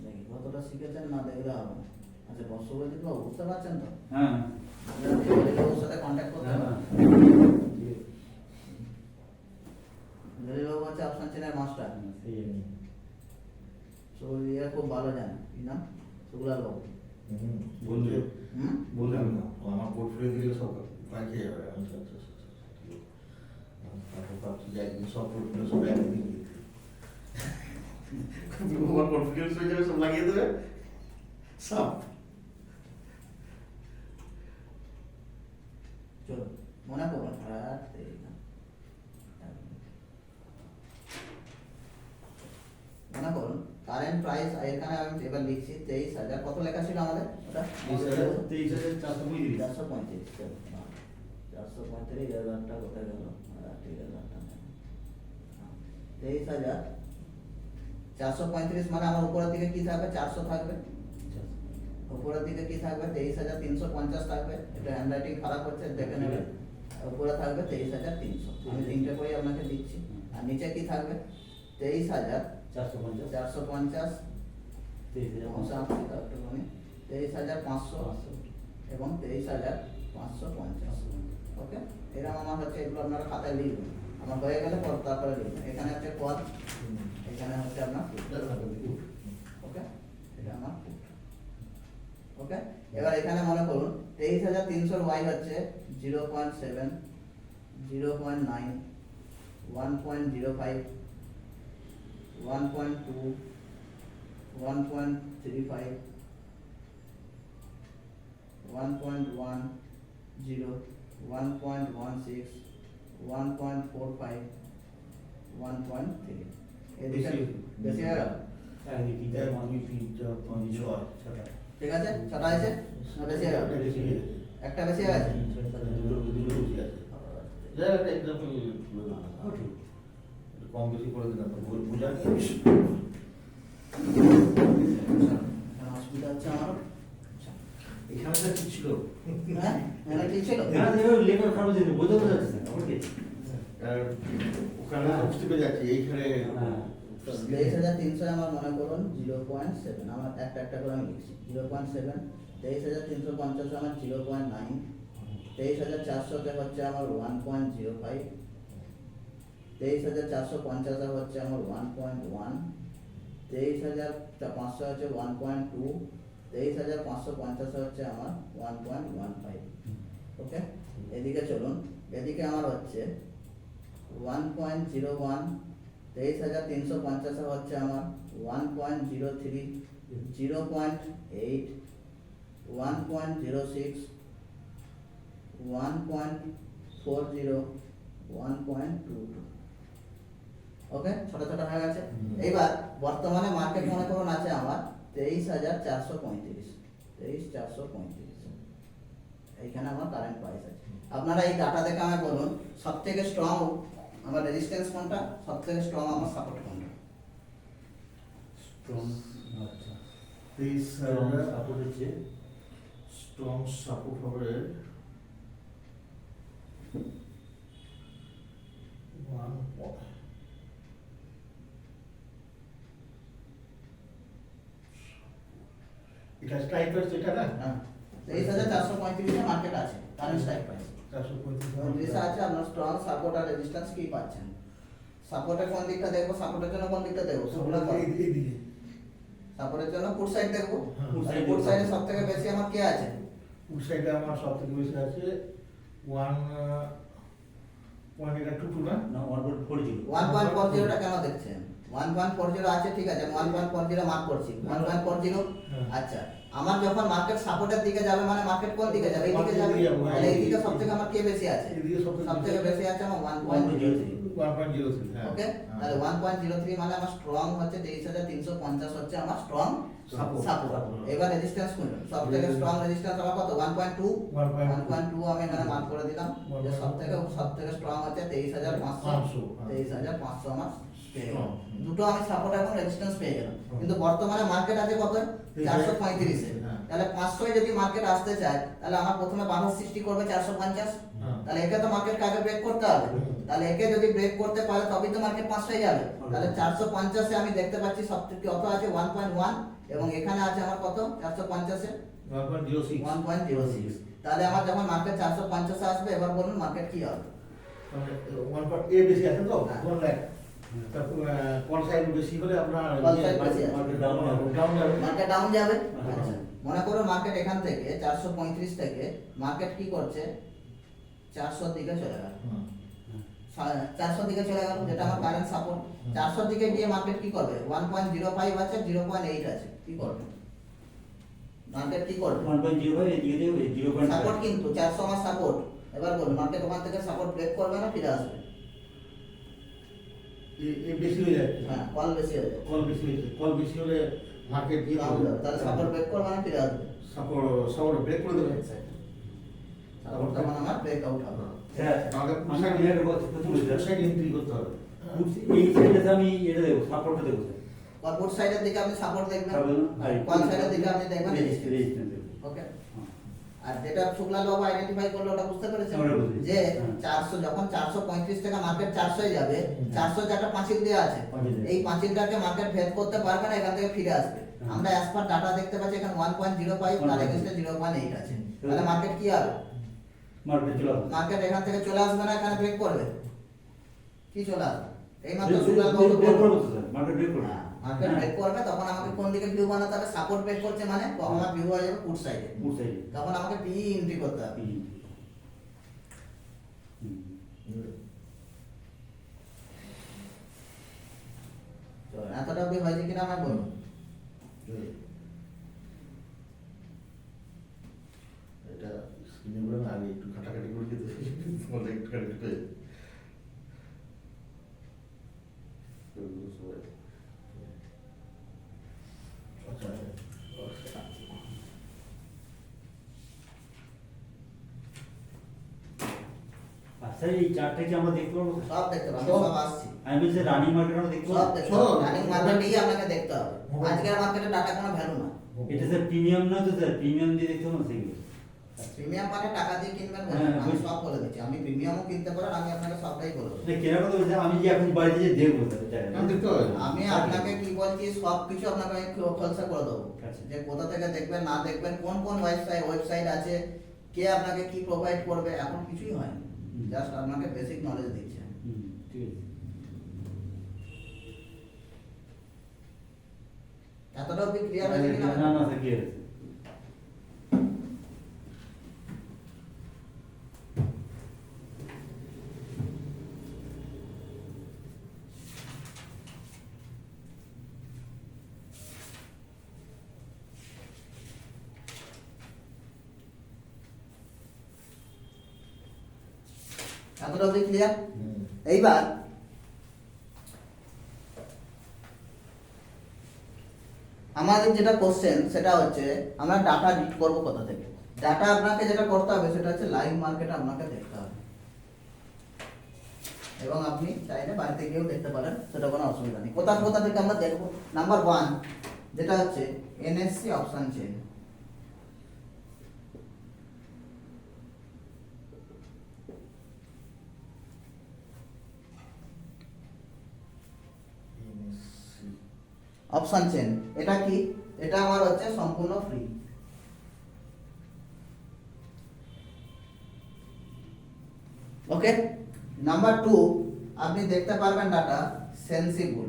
দেখি কতটা শিখেছেন না দেখলে হবে না। আচ্ছা বর্ষবজিৎ বাবু বুঝতে পারছেন তো? হ্যাঁ জলিবাবুর সাথে কন্ট্যাক্ট করতে হবে। হ্যাঁ জলিবাবু হচ্ছে অপশন চেনের মাস্টার। সেই জন্য। ইয়ে খুব ভালো জানে, কি নাম, শুক্লাল বাবু। বন্ধু হুম? বললাম না আমার পোর্টফোলিও দিলে সব বাকি যাবে আমি তারপর ভাবছি যে একদিন সব পোর্টফোলিও সব একদিন আমার পোর্টফোলিও হয়ে যাবে সব লাগিয়ে দেবে সব চলো মনে করুন। মনে করুন কারেন্ট প্রাইস এখানে আমি এবার লিখছি 23,000। কত লেখা ছিল আমাদের ওটা? 23,435 435। 435 হাজারটা কোথায় গেল? 23,435 মানে আমার উপরের দিকে কি থাকবে? 400 থাকবে। উপরের দিকে কি থাকবে? 23,350 থাকবে। এটা হ্যান্ডরাইটিং খারাপ হচ্ছে, দেখে নেবেন। উপরে থাকবে 23,300। আমি তিনটে করে আপনাকে দিচ্ছি। আর নিচে কি থাকবে? 450 23,450 23,500 23,500 এবং 23,550। ওকে, এরকম আমার হচ্ছে, এগুলো আপনারা খাতায় লিখবেন। আমার হয়ে গেলে পর তারপরে লিখবেন। এখানে হচ্ছে কল, এখানে হচ্ছে আপনার ওকে, এটা আমার ওকে। এবার এখানে মনে করুন 23,300 ওয়াই হচ্ছে 0.7, 0.9, 1.05, 1.2, 1.35, 1.10, 1.16, 1.45, 1.3। এদিকে বেশি হয়ে গেল? এক দুই তিন চার পাঁচ দুই তিন চার পাঁচ ছয় ছটা ঠিক আছে, ছটা আছে না বেশি হয়ে গেল? একটা বেশি হয়ে গেছে? দুটো বেশি আছে যাই একটা এক্সাম্পল ঠিক কম বেশি করে দিলাম বোঝা অসুবিধা হচ্ছে আমার। এখানে তো কি ছিল? হ্যাঁ এটা ঠিক ছিল। হ্যাঁ দেখো লেবার খারাপ দিন বোঝা যাচ্ছে না ওকে আর ওখানে তো বুঝতে পেরে যাচ্ছি এইখানে হ্যাঁ 23,300 আমার মনে করুন 0.7, আমার একটা করে আমি লিখছি 0.7, 23,350 আমার 0.9, 23,400 হচ্ছে আমার 1.05, 23,450 হচ্ছে আমার 1.1, 23,500 হচ্ছে 1.2, 23,550 হচ্ছে আমার 1.15। ওকে, এদিকে চলুন, এদিকে আমার হচ্ছে 1.01, 23,350 হচ্ছে আমার 1.03, 0.8, 1.06, 1.40, 1.22। ওকে, ছোট ছোট হয়ে গেছে। এইবার বর্তমানে মার্কেট মনে করুন আছে আমার 23,435, 23,435, এইখানে আমার কারেন্ট প্রাইস আছে। আপনারা এই ডাটা দেখে আমায় বলুন সব থেকে স্ট্রং আমার রেজিস্ট্যান্স কোনটা, সব থেকে স্ট্রং আমার সাপোর্ট কোনটা? স্ট্রং আচ্ছা প্লিজ সাপোর্ট হচ্ছে স্ট্রং সাপোর্ট হবে 1. এটা স্ট্রাইক প্রাইস এটা না? হ্যাঁ 23,435 মার্কেট আছে কারেন্ট স্ট্রাইক প্রাইস। 435 আছে আপনার স্ট্রং সাপোর্ট আর রেজিস্ট্যান্স কি পাচ্ছেন? সাপোর্টের কোন দিকটা দেখবো, সাপোর্টের জন্য কোন দিকটা দেখবো? এইদিকে সাপোর্টের জন্য পুট সাইড দেখবো। হ্যাঁ, put side পুট দেখবো। সাইডে সব থেকে বেশি আমার কে আছে? পুট সাইডে আমার সব থেকে বেশি আছে 1.22 না? না 1.40 1.40টা কেন দেখছেন? 1.40 আছে, ঠিক আছে, আমি 1.40 মার্ক করছি। 1.40, হ্যাঁ। আচ্ছা, আমার যখন মার্কেট সাপোর্টের দিকে যাবে মানে মার্কেট কোন দিকে যাবে? এইদিকে যাবে। দিকে যাবে, তাহলে এইদিকে সব থেকে আমার কে বেশি আছে? এদিকে সব থেকে বেশি আছে আমার 1.03। 1.03 হ্যাঁ। ওকে, তাহলে 1.03 মানে আমার স্ট্রং হচ্ছে 23,350 হচ্ছে আমার স্ট্রং Support. সাপোর্ট। এবার রেজিস্ট্যান্স কোনটা? সব থেকে স্ট্রং রেজিস্ট্যান্স আমার কত? 1.2। 1.2 আমি এখানে মার্ক করে দিলাম যে সব থেকে স্ট্রং হচ্ছে 23,500। 23,500 আমার পেয়ে গেলাম। দুটো আমি সাপোর্ট এবং রেজিস্ট্যান্স পেয়ে গেলাম। কিন্তু বর্তমানে মার্কেট আছে কত? 435 এ। হ্যাঁ। তাহলে 500 এ যদি মার্কেট আসতে চায় তাহলে আমার প্রথমে বাধা সৃষ্টি করবে 450। হ্যাঁ। তাহলে একে তো মার্কেট কাকে ব্রেক করতে হবে। তাহলে একে যদি ব্রেক করতে পারে তবেই তো মার্কেট 500 এ যাবে। তাহলে 450 এ আমি দেখতে পাচ্ছি সব থেকে কত আছে? 1.1, এবং এখানে আছে আমার কত? 450 এ 1.06 1.06। তাহলে আমার যখন মার্কেট 450 এ আসবে, এবার বলুন মার্কেট কি হবে? মানে 1.8 বেশি আছে তো হ্যাঁ। 1 লাখ। তারপর কল সাইড বেশি হলে আপনার Call side বেশি আছে। মার্কেট ডাউন হবে ডাউন যাবে। মার্কেট ডাউন যাবে। হ্যাঁ। আচ্ছা, মনে করো মার্কেট এখান থেকে 435 থেকে মার্কেট কি করছে? 400 দিকে চলে গেল। হুম। 400 দিকে চলে গেল, যেটা আমার কারেন্ট সাপোর্ট। 400 দিকে গিয়ে মার্কেট কি করবে? 1.05 আছে, 0.8 আছে, কি করবে মার্কেট? কি করবে? 1.05 এদিকে দেবে 0.5 সাপোর্ট, কিন্তু 400 আমার সাপোর্ট। এবার বলুন মার্কেট ওখান থেকে সাপোর্ট ব্রেক করবে না ফিরে আসবে? এ বেশি হয়ে যায়। হ্যাঁ, কল বেশি হয়ে যাবে, কল বেশি হয়েছে। কল বেশি হলে মার্কেট দিয়ে ডাউন যাবে। তাহলে সাপোর্ট ব্রেক করবে না ফিরে আসবে? সাপোর্ট ব্রেক করে দেবে। সাপোর্ট তখন আমার ব্রেক আউট হবে। স্যার তাহলে আমি এর কথা বলছি সাইড এন্ট্রি করতে হবে। এই সাইডে আমি এটা দেবো সাপোর্টটা দেবো স্যার কর্পোরেট সাইডের দিকে আপনি সাপোর্ট দেখবেন, আর কল সাইডের দিকে আপনি দেখবেন রেজিস্ট্যান্স। রেজিস্ট্যান্স দেবো ওকে, আর যেটা শুক্লাল বাবু আইডেন্টিফাই করলো ওটা বুঝতে পেরেছেন আমরা বুঝেছি। যে হ্যাঁ। 400 যখন 435 থেকে মার্কেট 400 এ যাবে, 400 যে একটা পাঁচিল দেওয়া আছে, পাঁচিল দেওয়া। এই পাঁচিলটাকে মার্কেট ভেদ করতে পারবে না, এখান থেকে ফিরে আসবে। হ্যাঁ। আমরা অ্যাজ পার ডাটা দেখতে পাচ্ছি এখানে 1.05, তার এগেইনস্টে 0.8 আছে। তাহলে মার্কেট কি হবে? মার্কেট চলে আসবে মার্কেট এখান থেকে চলে আসবে না, এখানে ব্রেক করবে? কি চলে আসবে? এই মাত্র শুক্লাল বাবু ব্রেক বললো। করবো তো স্যার মার্কেট ব্রেক করবো মার্কেট ব্রেক করবে, তখন আমাকে কোন দিকে ভিউ বানাতে হবে? সাপোর্ট ব্রেক করছে মানে তখন আমার ভিউ হয়ে যাবে পুট সাইডে। পুট সাইডে তখন আমাকে পি এন্ট্রি করতে হবে। চলো, এতটা অবধি হয়েছে কিনা আমার বলুন। এটা স্ক্রিনে বলে না, আমি একটু ঘাটাঘাটি করে দিতে তোমাদের একটু ঘাটাঘাটি করে সবাই। আচ্ছা আচ্ছা এই চারটে কি আমরা দেখতে পারবো সব দেখতে পাবো, সব? সব আসছি। আমি বলছি রানিং মার্কেট আমরা দেখতে সব পাবো। দেখতে হবে, রানিং মার্কেটেই আপনাকে দেখতে হবে। আজকের মার্কেটে ডাটা কোনো ভ্যালু না। এটা স্যার প্রিমিয়াম না তো স্যার, প্রিমিয়াম দিয়ে দেখতে হবে না সেগুলো। প্রিমিয়াম মানে টাকা দিয়ে কিনবেন বলে, হ্যাঁ, আমি বুঝ- সব বলে দিচ্ছি। আমি প্রিমিয়ামও কিনতে পারেন, আমি আপনাকে সবটাই বলে দেবো। না কেনার কথা বলছি, আমি যে এখন বাড়িতে যে দেখবো স্যার জায়গাটা। আমি দেখতে হবে। আমি আপনাকে কি বলছি সব কিছু আপনাকে আমি খোলসা করে দেবো। আচ্ছা। যে কোথা থেকে দেখবেন না দেখবেন, কোন কোন ওয়েবসাইট আছে, কে আপনাকে কি প্রোভাইড করবে, এখন কিছুই হয়নি। হুম। জাস্ট আপনাকে বেসিক নলেজ দিচ্ছে। হুম, ঠিক আছে। এতটাও কি ক্লিয়ার হয়েছে কিনা? না না স্যার কি আছে? এতটাও কি ক্লিয়ার? এইবার আমাদের যেটা কোশ্চেন সেটা হচ্ছে আমরা ডাটা রিড করব কোথা থেকে। ডাটা আপনাকে যেটা করতে হবে সেটা হচ্ছে লাইভ মার্কেট আপনাকে দেখতে হবে, এবং আপনি চাইলে বাড়িতে গিয়েও দেখতে পারেন, সেটা কোনো অসুবিধা নেই। কোথা কোথা থেকে আমরা দেখবো? নাম্বার 1 যেটা হচ্ছে NSC option chain. Option chain এটা কি? এটা আমার হচ্ছে সম্পূর্ণ ফ্রি। ওকে। নাম্বার 2 আপনি দেখতে পারবেন ডাটা সেন্সিবল।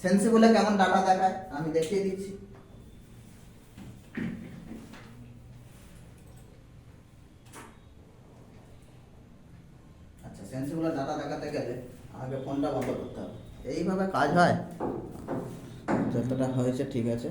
সেন্সিবলে কেমন ডাটা দেখায় আমি দেখিয়ে দিচ্ছি। আচ্ছা, সেন্সিবলে ডাটা দেখাতে গেলে আগে ফোনটা বন্ধ করতে হবে। এইভাবে কাজ হয়? যতটা হয়েছে ঠিক আছে।